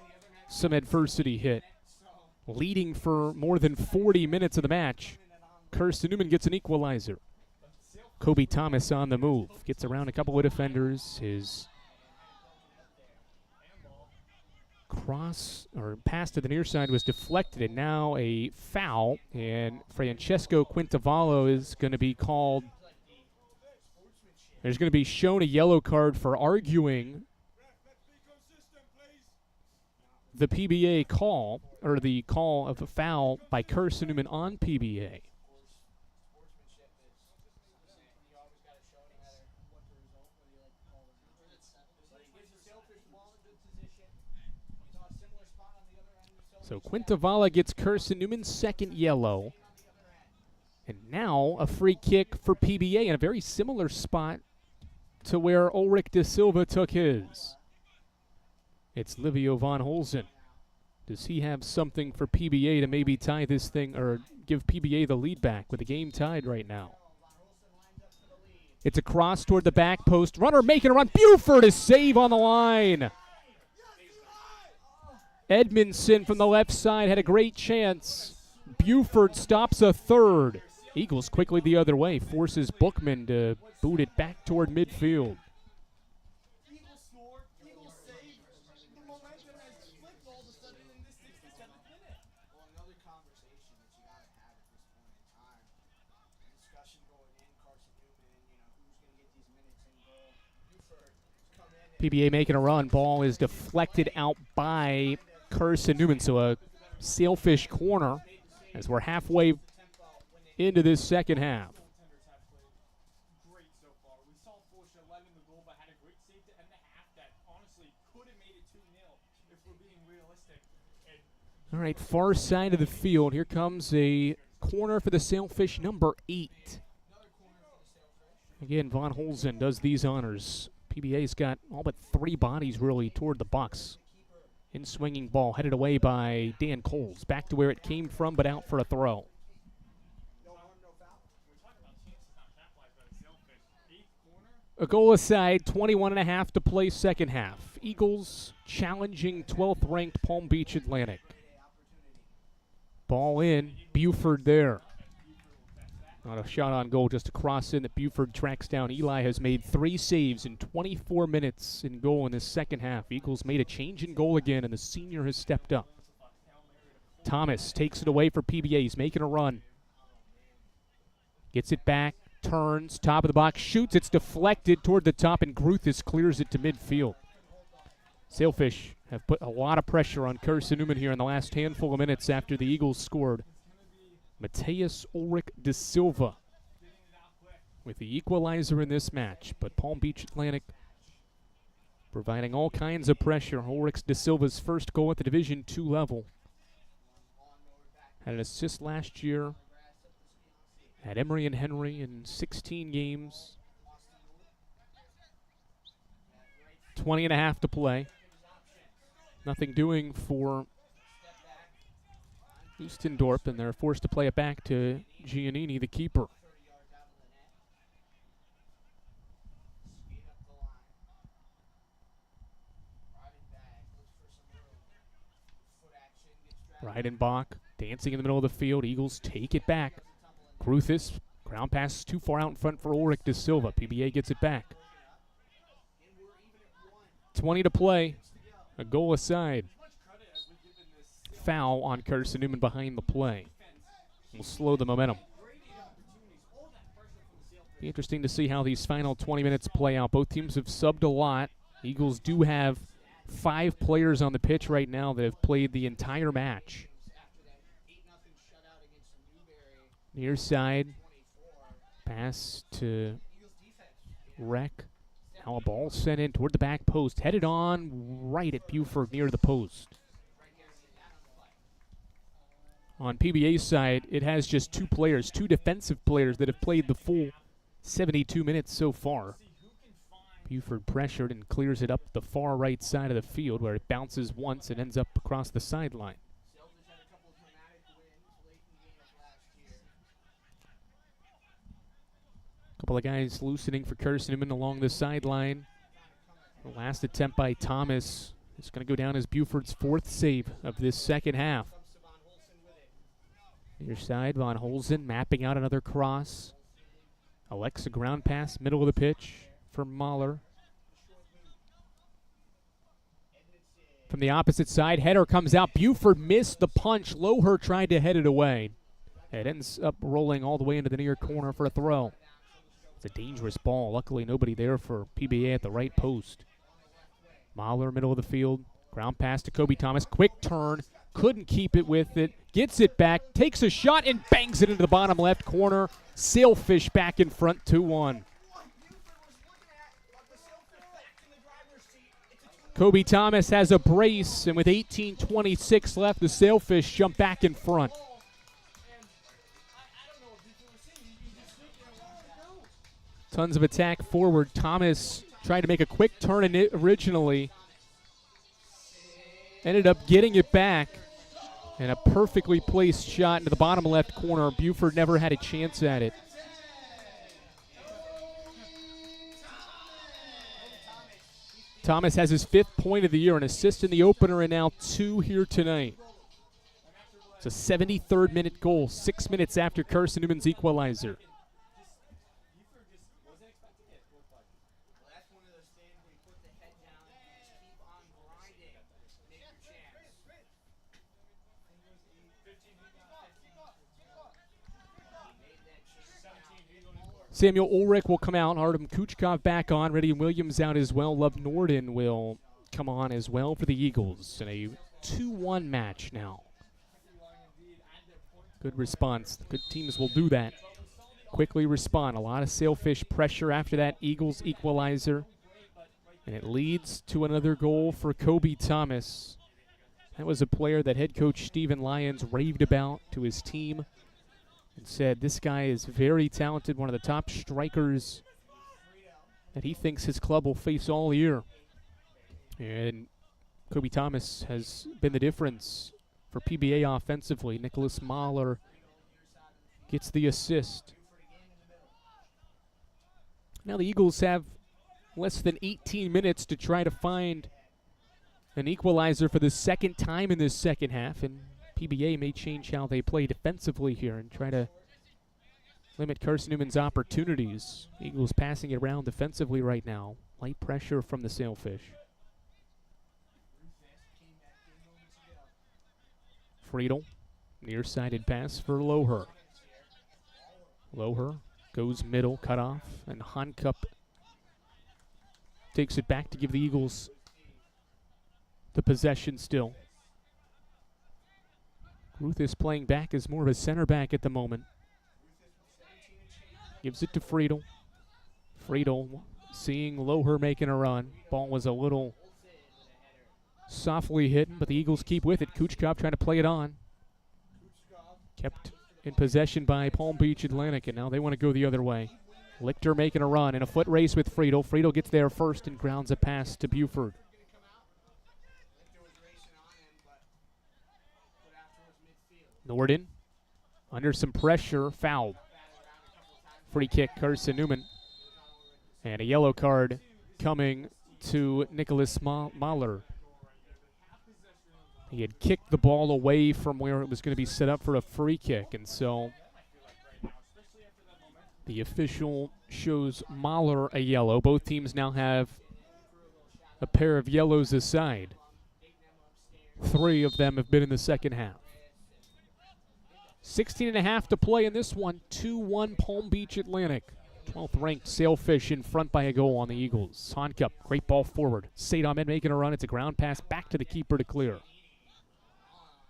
some adversity hit. Leading for more than 40 minutes of the match. Carson-Newman gets an equalizer. Kobe Thomas on the move. Gets around a couple of defenders. His cross or pass to the near side was deflected, and now a foul. And Francesco Quintavallo is going to be called. There's going to be shown a yellow card for arguing the PBA call, or the call of a foul by Carson-Newman on PBA. So Quintavallo gets Carson-Newman's second yellow. And now a free kick for PBA in a very similar spot to where Ulrich De Silva took his. It's Livio Van Holzen. Does he have something for PBA to maybe tie this thing or give PBA the lead back with the game tied right now? It's a cross toward the back post. Runner making a run. Buford is save on the line. Edmondson from the left side had a great chance. Buford stops a third. Eagles quickly the other way, forces Bookman to boot it back toward midfield. PBA making a run. Ball is deflected out by Carson-Newman, so a sailfish corner as we're halfway into this second half. All right, far side of the field. Here comes a corner for the sailfish, number 8. Again, Von Holzen does these honors. PBA's got all but 3 bodies really toward the Bucks. In swinging ball, headed away by Dan Coles. Back to where it came from, but out for a throw. A goal aside, 21.5 to play second half. Eagles challenging 12th ranked Palm Beach Atlantic. Ball in, Buford there. Not a shot on goal, just a cross in that Buford tracks down. Eli has made 3 saves in 24 minutes in goal in this second half. Eagles made a change in goal again, and the senior has stepped up. Thomas takes it away for PBA. He's making a run. Gets it back, turns, top of the box, shoots. It's deflected toward the top, and Gruthis clears it to midfield. Sailfish have put a lot of pressure on Carson-Newman here in the last handful of minutes after the Eagles scored. Mateus Ulrich De Silva with the equalizer in this match, but Palm Beach Atlantic providing all kinds of pressure. Ulrich De Silva's first goal at the Division II level. Had an assist last year at Emory and Henry in 16 games. 20.5 to play. Nothing doing for Houstendorp, and they're forced to play it back to Giannini, the keeper. Breidenbach dancing in the middle of the field. Eagles take it back. Gruthis, ground pass too far out in front for Ulrich De Silva. PBA gets it back. 20 to play. A goal aside. Foul on Carson-Newman behind the play. Will slow the momentum. Be interesting to see how these final 20 minutes play out. Both teams have subbed a lot. Eagles do have 5 players on the pitch right now that have played the entire match. Near side. Pass to Reck. Now a ball sent in toward the back post. Headed on right at Buford near the post. On PBA's side, it has just 2 players, 2 defensive players that have played the full 72 minutes so far. Buford pressured and clears it up the far right side of the field where it bounces once and ends up across the sideline. A couple of guys loosening for Carson-Newman along the sideline. The last attempt by Thomas is going to go down as Buford's 4th save of this second half. Near side, Von Holzen mapping out another cross. Alexa ground pass, middle of the pitch for Mahler. From the opposite side, header comes out. Buford missed the punch. Loher tried to head it away. It ends up rolling all the way into the near corner for a throw. It's a dangerous ball. Luckily, nobody there for PBA at the right post. Mahler, middle of the field. Ground pass to Kobe Thomas. Quick turn. Couldn't keep it with it. Gets it back. Takes a shot and bangs it into the bottom left corner. Sailfish back in front 2-1. Kobe Thomas has a brace, and with 18:26 left, the Sailfish jump back in front. Tons of attack forward. Thomas trying to make a quick turn in it originally. Ended up getting it back. And a perfectly placed shot into the bottom left corner. Buford never had a chance at it. Thomas has his 5th point of the year, an assist in the opener, and now 2 here tonight. It's a 73rd minute goal, 6 minutes after Carson-Newman's equalizer. Samuel Ulrich will come out. Artem Kuchkov back on. Reddy Williams out as well. Love Norden will come on as well for the Eagles in a 2-1 match now. Good response. Good teams will do that. Quickly respond. A lot of Sailfish pressure after that Eagles equalizer. And it leads to another goal for Kobe Thomas. That was a player that head coach Stephen Lyons raved about to his team. And said this guy is very talented, one of the top strikers that he thinks his club will face all year. And Kobe Thomas has been the difference for PBA offensively. Nicholas Mahler gets the assist. Now the Eagles have less than 18 minutes to try to find an equalizer for the 2nd time in this second half, and PBA may change how they play defensively here and try to limit Carson-Newman's opportunities. Eagles passing it around defensively right now. Light pressure from the Sailfish. Friedel, near-sided pass for Loher. Loher goes middle, cut off, and Hankup takes it back to give the Eagles the possession still. Ruth is playing back as more of a center back at the moment. Gives it to Friedel. Friedel seeing Loher making a run. Ball was a little softly hidden, but the Eagles keep with it. Kuchkov trying to play it on. Kept in possession by Palm Beach Atlantic, and now they want to go the other way. Lichter making a run in a foot race with Friedel. Friedel gets there first and grounds a pass to Buford. Norden, under some pressure, fouled. Free kick, Carson-Newman. And a yellow card coming to Nicholas Mahler. He had kicked the ball away from where it was going to be set up for a free kick, and so the official shows Mahler a yellow. Both teams now have a pair of yellows aside. 3 of them have been in the second half. 16.5 to play in this one. 2-1 Palm Beach Atlantic. 12th ranked Sailfish in front by a goal on the Eagles. Hankup, great ball forward. Said Ahmed making a run. It's a ground pass back to the keeper to clear.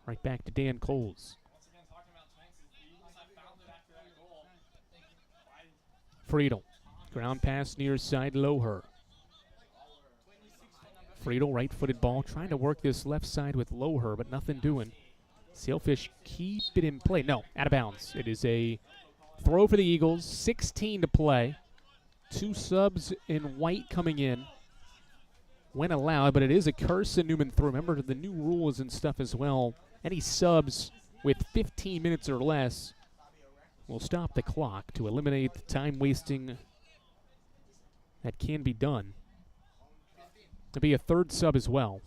Right back to Dan Coles. Friedel, ground pass near side Loher. Friedel, right-footed ball, trying to work this left side with Loher, but nothing doing. Sailfish keep it in play. No, out of bounds. It is a throw for the Eagles. 16 to play. 2 subs in white coming in when allowed, but it is a Carson-Newman throw. Remember the new rules and stuff as well. Any subs with 15 minutes or less will stop the clock to eliminate the time wasting that can be done. There'll be a 3rd sub as well.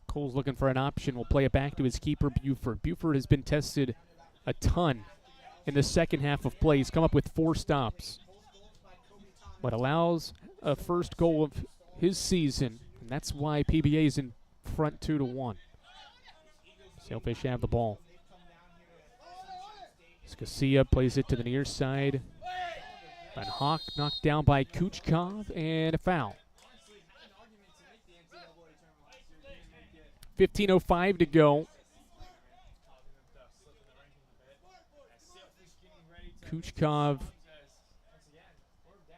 Cole's looking for an option. Will play it back to his keeper, Buford. Buford has been tested a ton in the second half of play. He's come up with 4 stops, but allows a first goal of his season, and that's why PBA is in front 2-1. Sailfish have the ball. Skasia plays it to the near side. Van Hawk knocked down by Kuchkov, and a foul. 15:05 to go. Kuchkov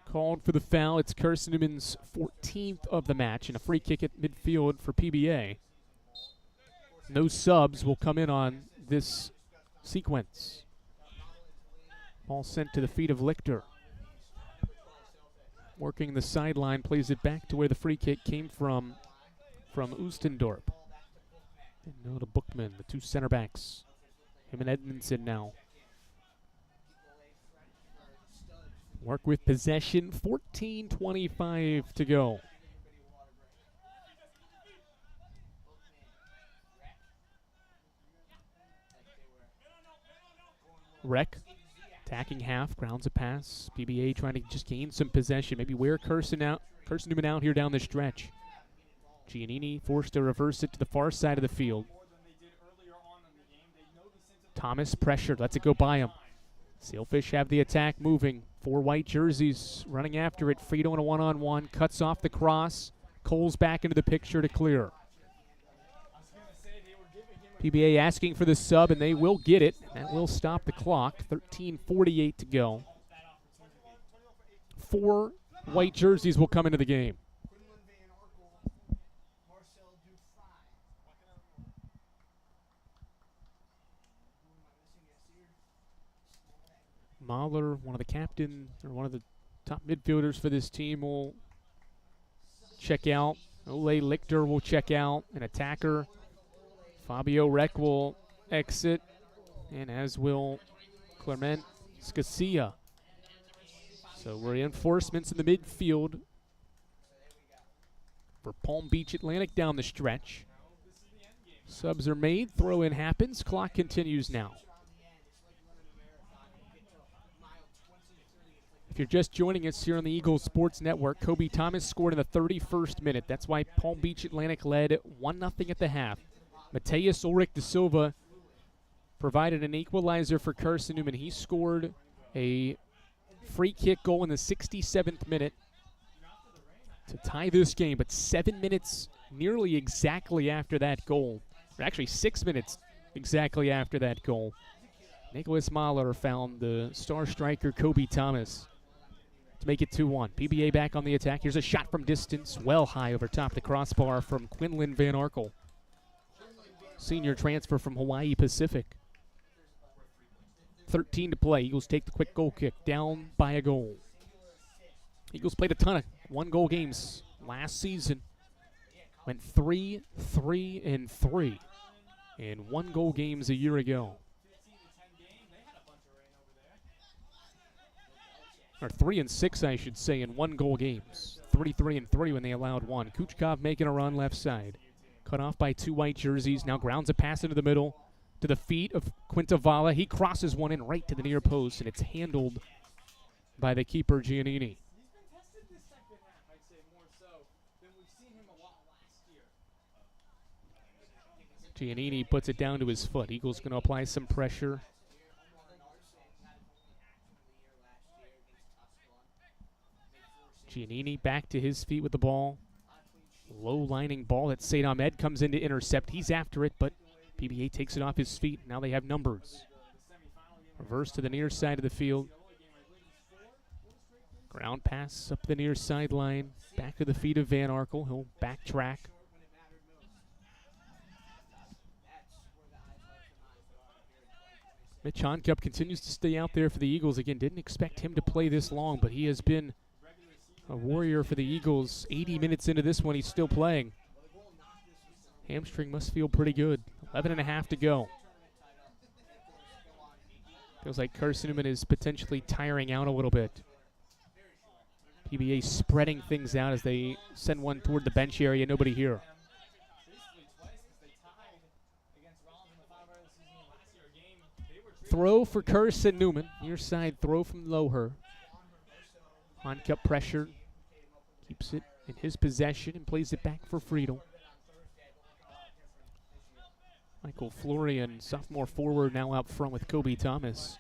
called for the foul. It's Carson-Newman's 14th of the match, and a free kick at midfield for PBA. No subs will come in on this sequence. Ball sent to the feet of Lichter. Working the sideline, plays it back to where the free kick came from Oostendorp. And now to Bookman, the two center backs. Him and Edmondson now. Work with possession, 14:25 to go. Rec, attacking half, grounds a pass. PBA trying to just gain some possession. Maybe wear Carson-Newman out here down the stretch. Giannini forced to reverse it to the far side of the field. Thomas pressured, lets it go by him. Sailfish have the attack moving. 4 white jerseys running after it. Frito in a one-on-one, cuts off the cross. Cole's back into the picture to clear. PBA asking for the sub, and they will get it. That will stop the clock. 13:48 to go. 4 white jerseys will come into the game. Mahler, one of the top midfielders for this team, will check out. Ole Lichter will check out. An attacker, Fabio Rec, will exit, and as will Clement Skasia. So reinforcements in the midfield for Palm Beach Atlantic down the stretch. Subs are made, throw-in happens, clock continues now. If you're just joining us here on the Eagles Sports Network, Kobe Thomas scored in the 31st minute. That's why Palm Beach Atlantic led 1-0 at the half. Mateus Ulrich da Silva provided an equalizer for Carson-Newman. He scored a free kick goal in the 67th minute to tie this game, but 7 minutes nearly exactly after that goal, or actually 6 minutes exactly after that goal, Nicholas Mahler found the star striker Kobe Thomas to make it 2-1. PBA back on the attack. Here's a shot from distance, well high over top the crossbar from Quinlan Van Arkel. Senior transfer from Hawaii Pacific. 13 to play. Eagles take the quick goal kick, down by a goal. Eagles played a ton of one-goal games last season. Went 3-3-3 in one-goal games a year ago. Or 3-6, I should say, in one-goal games. 3-3-3 when they allowed one. Kuchkov making a run left side. Cut off by 2 white jerseys. Now grounds a pass into the middle to the feet of Quintavala. He crosses one in right to the near post, and it's handled by the keeper, Giannini. Giannini puts it down to his foot. Eagles going to apply some pressure. Giannini back to his feet with the ball. Low-lining ball that Said Ahmed comes in to intercept. He's after it, but PBA takes it off his feet. Now they have numbers. Reverse to the near side of the field. Ground pass up the near sideline. Back to the feet of Van Arkel. He'll backtrack. Mitch Honkup continues to stay out there for the Eagles. Again, didn't expect him to play this long, but he has been a warrior for the Eagles. 80 minutes into this one, he's still playing. Hamstring must feel pretty good. 11.5 to go. Feels like Carson-Newman is potentially tiring out a little bit. PBA spreading things out as they send one toward the bench area. Nobody here. Throw for Carson-Newman. Near side throw from Loher. Honkup pressure. Keeps it in his possession and plays it back for Friedel. Michael Florian, sophomore forward, now out front with Kobe Thomas.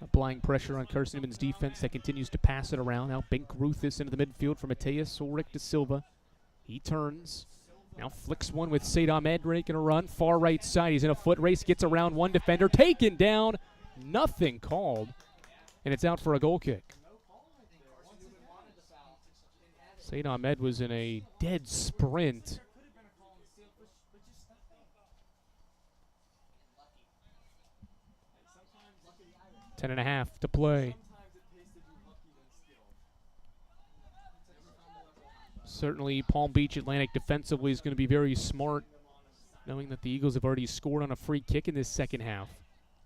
Applying pressure on Carson-Newman's defense that continues to pass it around. Now Bink Ruthis into the midfield for Mateus Ulrich da Silva. He turns. Now flicks one with Said Ahmed making a run. Far right side. He's in a foot race. Gets around one defender. Taken down. Nothing called. And it's out for a goal kick. Said Ahmed was in a dead sprint. 10.5 to play. Certainly Palm Beach Atlantic defensively is going to be very smart, knowing that the Eagles have already scored on a free kick in this second half.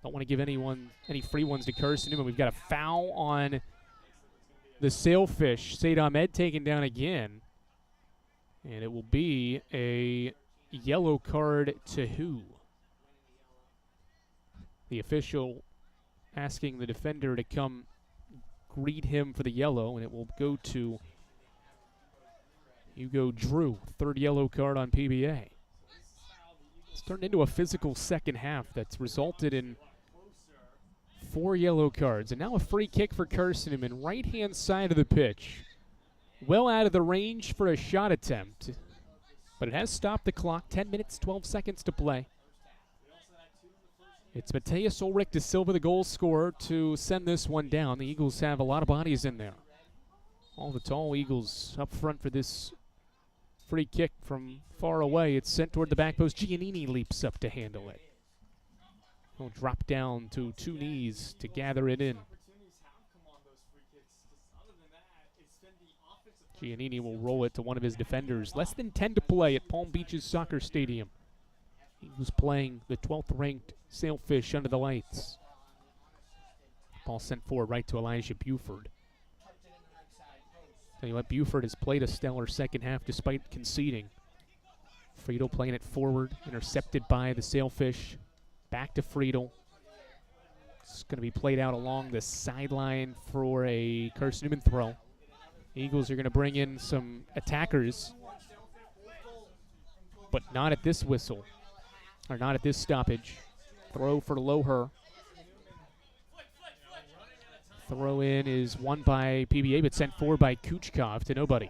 Don't want to give anyone any free ones to Carson-Newman. We've got a foul on the Sailfish. Said Ahmed taken down again. And it will be a yellow card to who? The official asking the defender to come greet him for the yellow, and it will go to Hugo Drew. Third yellow card on PBA. It's turned into a physical second half that's resulted in 4 yellow cards. And now a free kick for Carson-Newman, right-hand side of the pitch. Well out of the range for a shot attempt. But it has stopped the clock. 10 minutes, 12 seconds to play. It's Mateus Ulrich da Silva, the goal scorer, to send this one down. The Eagles have a lot of bodies in there. All the tall Eagles up front for this free kick from far away. It's sent toward the back post. Giannini leaps up to handle it. He'll drop down to 2 knees to gather it in. Giannini will roll it to one of his defenders. Less than 10 to play at Palm Beach's soccer stadium. He was playing the 12th ranked Sailfish under the lights. Ball sent forward right to Elijah Buford. Tell you what, Buford has played a stellar second half despite conceding. Friedel playing it forward, intercepted by the Sailfish. Back to Friedel. It's going to be played out along the sideline for a Carson-Newman throw. Eagles are going to bring in some attackers, but not at this whistle, or not at this stoppage. Throw for Loher. Throw in is won by PBA, but sent forward by Kuchkov to nobody.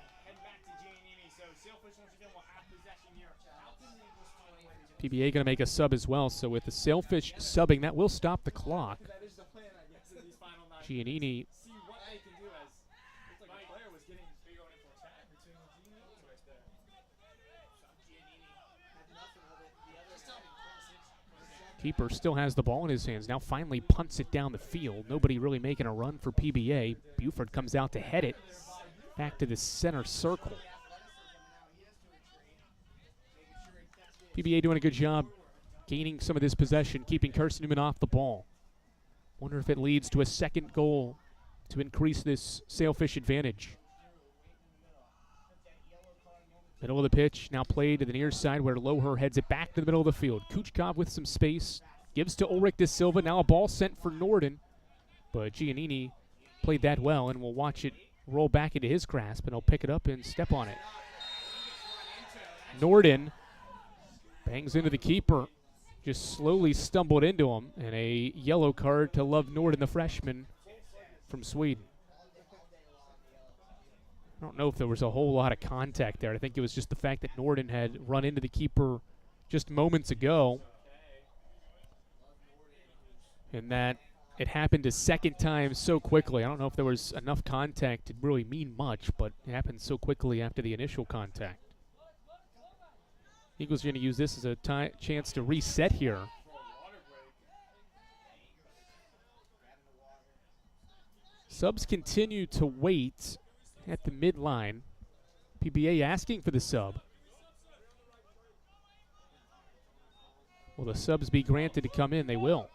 PBA going to make a sub as well, so with the Sailfish subbing, that will stop the clock. Giannini keeper still has the ball in his hands. Now finally punts it down the field. Nobody really making a run for PBA. Buford comes out to head it back to the center circle. PBA doing a good job gaining some of this possession, keeping Carson-Newman off the ball. Wonder if it leads to a second goal to increase this Sailfish advantage. Middle of the pitch, now played to the near side where Loher heads it back to the middle of the field. Kuchkov with some space, gives to Ulrich da Silva. Now a ball sent for Norden, but Giannini played that well, and we'll watch it roll back into his grasp, and he'll pick it up and step on it. Norden bangs into the keeper, just slowly stumbled into him, and a yellow card to Love Norden, the freshman from Sweden. I don't know if there was a whole lot of contact there. I think it was just the fact that Norden had run into the keeper just moments ago, and that it happened a second time so quickly. I don't know if there was enough contact to really mean much, but it happened so quickly after the initial contact. Eagles are going to use this as a chance to reset here. Subs continue to wait at the midline. PBA asking for the sub. Will the subs be granted to come in? They will.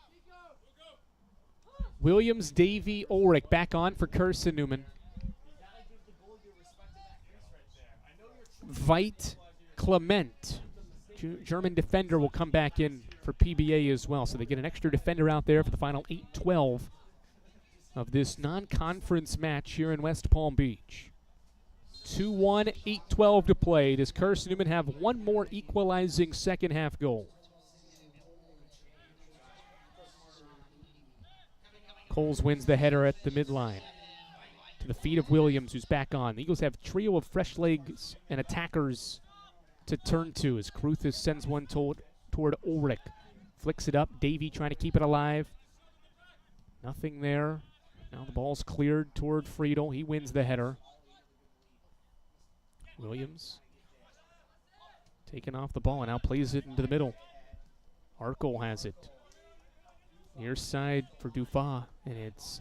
Williams, Davey, Ulrich back on for Carson-Newman. Veit, Clement, German defender, will come back in for PBA as well. So they get an extra defender out there for the final 8-12 of this non-conference match here in West Palm Beach. 2-1, 8:12 to play. Does Carson-Newman have one more equalizing second half goal? Coles wins the header at the midline. To the feet of Williams, who's back on. The Eagles have a trio of fresh legs and attackers to turn to as Kruthis sends one toward Ulrich. Flicks it up. Davey trying to keep it alive. Nothing there. Now the ball's cleared toward Friedel. He wins the header. Williams taking off the ball and now plays it into the middle. Arkle has it. Near side for Dufa, and it's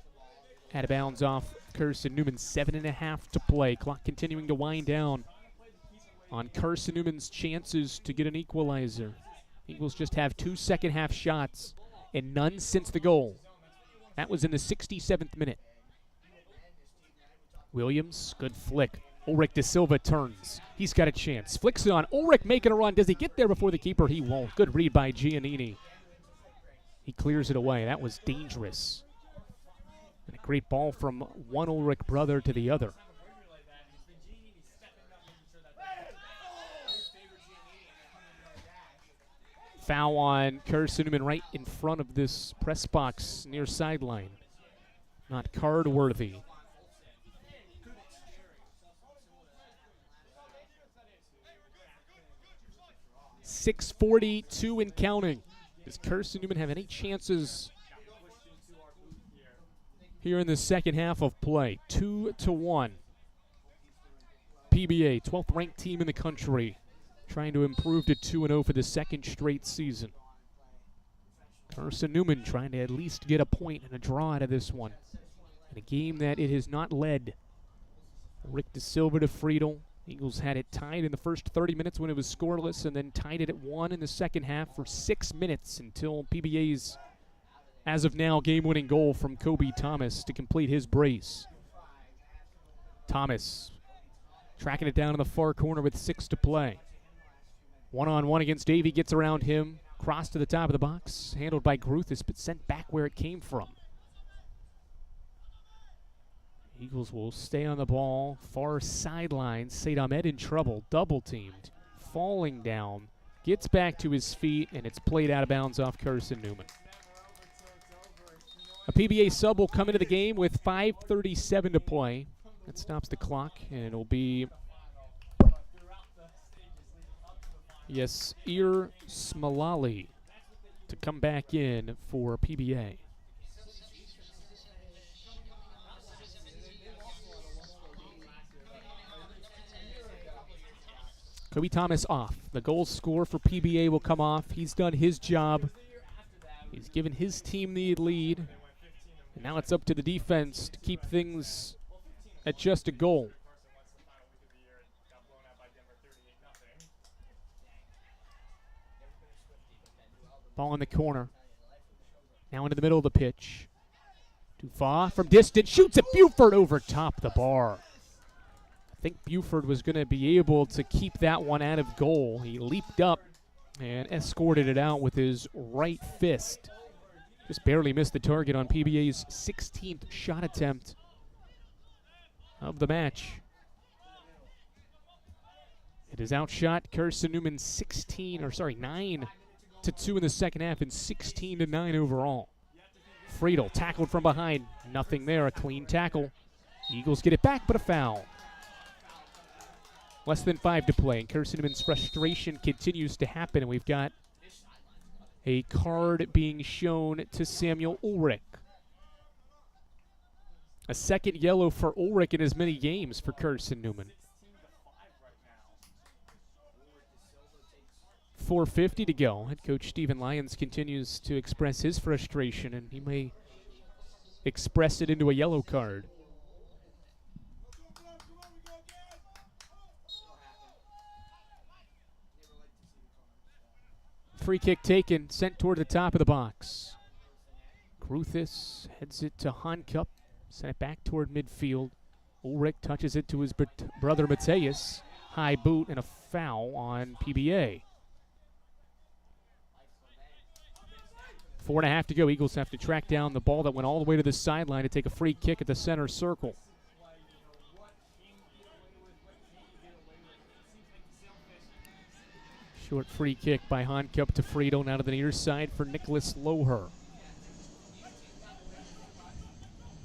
out of bounds off Carson-Newman. 7.5 to play. Clock continuing to wind down on Carson-Newman's chances to get an equalizer. Eagles just have 2 second half shots and none since the goal. That was in the 67th minute. Williams, good flick. Ulrich de Silva turns. He's got a chance. Flicks it on. Ulrich making a run. Does he get there before the keeper? He won't. Good read by Giannini. He clears it away. That was dangerous. And a great ball from one Ulrich brother to the other. Foul on Carson-Newman right in front of this press box near sideline. Not card worthy. 6:42 and counting. Does Carson-Newman have any chances here in the second half of play? 2-1. PBA, 12th ranked team in the country, trying to improve to 2-0 for the second straight season. Carson-Newman trying to at least get a point and a draw out of this one. In a game that it has not led. Rick De Silva to Friedel. Eagles had it tied in the first 30 minutes when it was scoreless, and then tied it at 1 in the second half for 6 minutes until PBA's, as of now, game-winning goal from Kobe Thomas to complete his brace. Thomas tracking it down in the far corner with 6 to play. One-on-one against Davey, gets around him. Cross to the top of the box, handled by Kruthis, but sent back where it came from. Eagles will stay on the ball. Far sideline. Said Ahmed in trouble. Double teamed. Falling down. Gets back to his feet, and it's played out of bounds off Carson-Newman. A PBA sub will come into the game with 5:37 to play. That stops the clock, and it'll be Yasir Smalali to come back in for PBA. Kobe Thomas off. The goal scorer for PBA will come off. He's done his job. He's given his team the lead. And now it's up to the defense to keep things at just a goal. Ball in the corner. Now into the middle of the pitch. Dufa from distance. Shoots at Buford over top the bar. I think Buford was going to be able to keep that one out of goal. He leaped up and escorted it out with his right fist. Just barely missed the target on PBA's 16th shot attempt of the match. It is outshot Carson-Newman 9-2 in the second half and 16-9 overall. Friedel tackled from behind. Nothing there. A clean tackle. Eagles get it back, but a foul. Less than 5 to play, and Carson-Newman's frustration continues to happen, and we've got a card being shown to Samuel Ulrich. A second yellow for Ulrich in as many games for Carson-Newman. 4:50 to go. Head coach Stephen Lyons continues to express his frustration, and he may express it into a yellow card. Free kick taken, sent toward the top of the box. Kruthis heads it to Hankup, sent it back toward midfield. Ulrich touches it to his brother Mateus. High boot and a foul on PBA. 4.5 to go. Eagles have to track down the ball that went all the way to the sideline to take a free kick at the center circle. Short free kick by Honcup to Friedel, now to the near side for Nicholas Loher.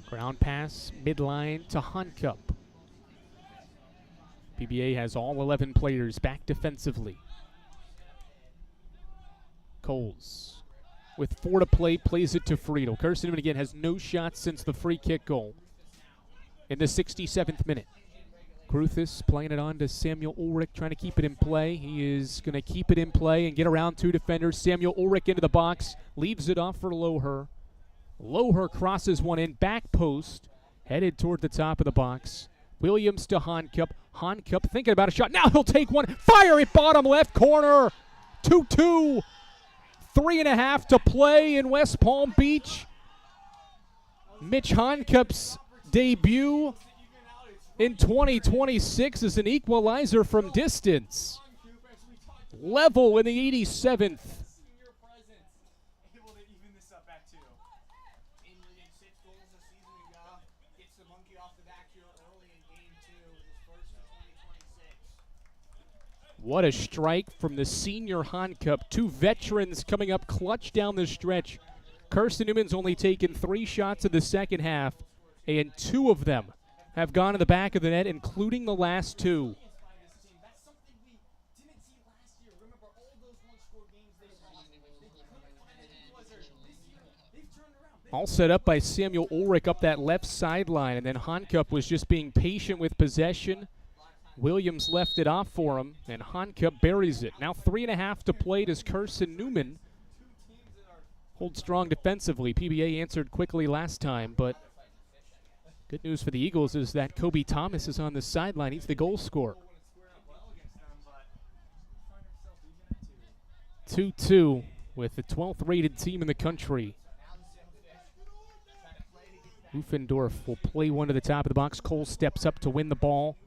Ground pass, midline to Honcup. PBA has all 11 players back defensively. Coles, with 4 to play, plays it to Friedel. Carson-Newman again has no shots since the free kick goal in the 67th minute. Gruthis playing it on to Samuel Ulrich, trying to keep it in play. He is going to keep it in play and get around 2 defenders. Samuel Ulrich into the box, leaves it off for Loher. Loher crosses one in, back post, headed toward the top of the box. Williams to Honcup. Honcup thinking about a shot. Now he'll take one. Fire it bottom left corner. 2-2. 3.5 to play in West Palm Beach. Mitch Honcup's debut in 2026 is an equalizer from distance. Level in the 87th. What a strike from the senior Honcup. 2 veterans coming up clutch down the stretch. Carson-Newman's only taken 3 shots in the second half, and 2 of them have gone to the back of the net, including the last 2. All set up by Samuel Ulrich up that left sideline, and then Honcup was just being patient with possession. Williams left it off for him, and Honcup buries it. Now 3.5 to play. Does Carson-Newman hold strong defensively? PBA answered quickly last time, but good news for the Eagles is that Kobe Thomas is on the sideline. He's the goal scorer. 2-2 with the 12th rated team in the country. Uffendorf will play one to the top of the box. Cole steps up to win the ball.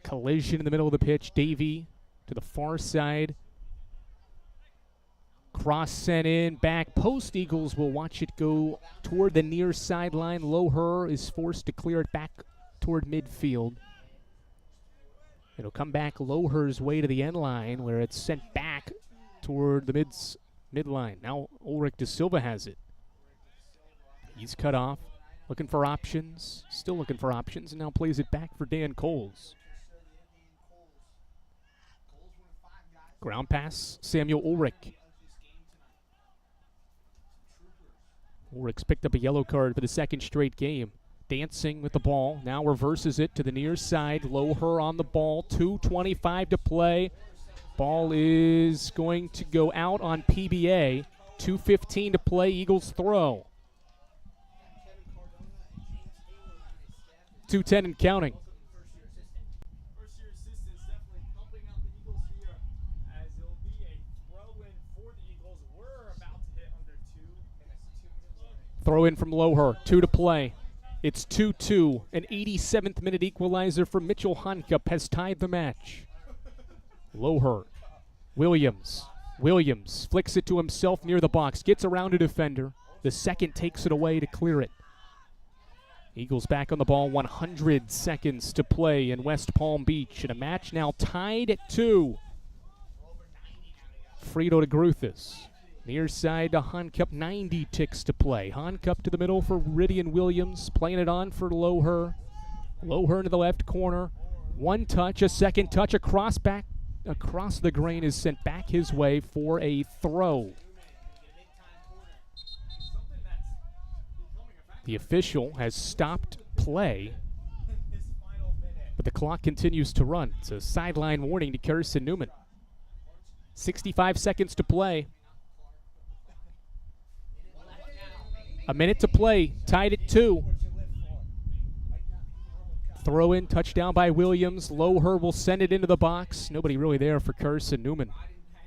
Collision in the middle of the pitch. Davey to the far side. Cross sent in, back post. Eagles will watch it go toward the near sideline. Loher is forced to clear it back toward midfield. It'll come back Loher's way to the end line, where it's sent back toward the midline. Now Ulrich de Silva has it. He's cut off, looking for options, still looking for options, and now plays it back for Dan Coles. Ground pass, Samuel Ulrich. Ulrich's picked up a yellow card for the 2nd straight game. Dancing with the ball, now reverses it to the near side. Loher on the ball, 2:25 to play. Ball is going to go out on PBA. 2:15 to play, Eagles throw. 2:10 and counting. Throw in from Loher, 2 to play. It's 2-2. An 87th minute equalizer from Mitchell Honcup has tied the match. Loher, Williams. Williams flicks it to himself near the box, gets around a defender. The second takes it away to clear it. Eagles back on the ball, 100 seconds to play in West Palm Beach. And a match now tied at 2. Friedel to Gruthis. Near side to Honcup, 90 ticks to play. Honcup to the middle for Ridian Williams, playing it on for Loher. Loher into the left corner. 1 touch, a 2nd touch, across the grain is sent back his way for a throw. The official has stopped play, but the clock continues to run. It's a sideline warning to Carson-Newman. 65 seconds to play. A minute to play, tied at 2. Throw in, touchdown by Williams. Loher will send it into the box. Nobody really there for Carson-Newman.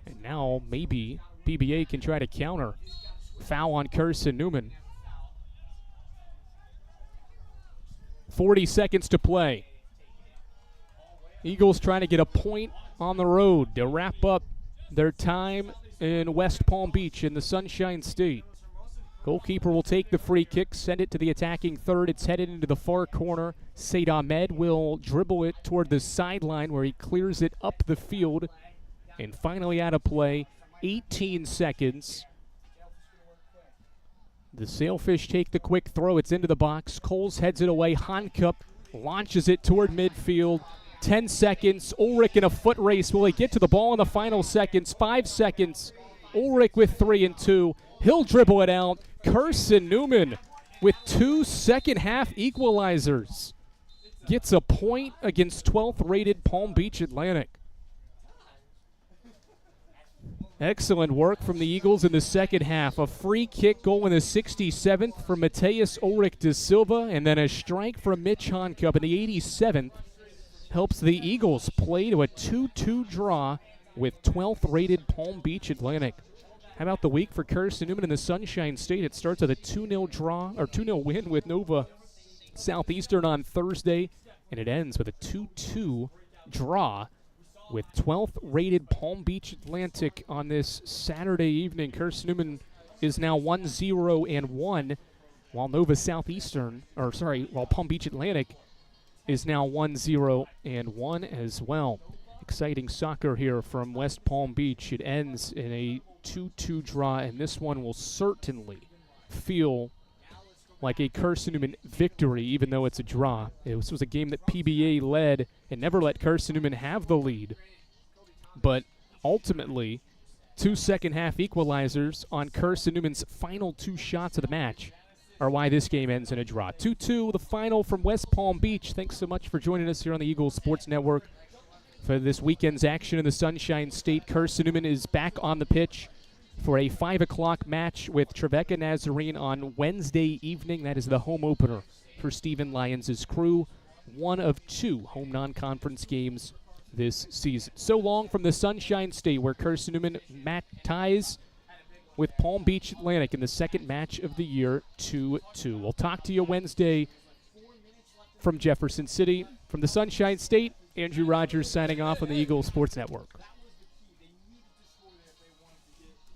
And now maybe PBA can try to counter. Foul on Carson-Newman. 40 seconds to play. Eagles trying to get a point on the road to wrap up their time in West Palm Beach in the Sunshine State. Goalkeeper will take the free kick, send it to the attacking third. It's headed into the far corner. Said Ahmed will dribble it toward the sideline where he clears it up the field and finally out of play. 18 seconds. The Sailfish take the quick throw. It's into the box. Coles heads it away. Honkup launches it toward midfield. 10 seconds. Ulrich in a foot race. Will he get to the ball in the final seconds? 5 seconds. Ulrich with 3 and 2. He'll dribble it out. Carson-Newman with 2 second-half equalizers. Gets a point against 12th-rated Palm Beach Atlantic. Excellent work from the Eagles in the second half. A free kick goal in the 67th from Mateus Ulrich de Silva, and then a strike from Mitch Honkup in the 87th helps the Eagles play to a 2-2 draw with 12th-rated Palm Beach Atlantic. How about the week for Carson-Newman in the Sunshine State? It starts with a 2-0 draw or 2-0 win with Nova Southeastern on Thursday, and it ends with a 2-2 draw with 12th-rated Palm Beach Atlantic on this Saturday evening. Carson-Newman is now 1-0-1, while while Palm Beach Atlantic is now 1-0-1 as well. Exciting soccer here from West Palm Beach. It ends in a 2-2 draw, and this one will certainly feel like a Carson-Newman victory, even though it's a draw. This was a game that PBA led and never let Carson-Newman have the lead. But ultimately, 2 second-half equalizers on Carson-Newman's final 2 shots of the match are why this game ends in a draw. 2-2, the final from West Palm Beach. Thanks so much for joining us here on the Eagles Sports Network for this weekend's action in the Sunshine State. Carson-Newman is back on the pitch for a 5 o'clock match with Trevecca Nazarene on Wednesday evening. That is the home opener for Stephen Lyons' crew. One of 2 home non-conference games this season. So long from the Sunshine State, where Carson-Newman ties with Palm Beach Atlantic in the second match of the year, 2-2. We'll talk to you Wednesday from Jefferson City. From the Sunshine State, Andrew Rogers signing off on the Eagles Sports Network.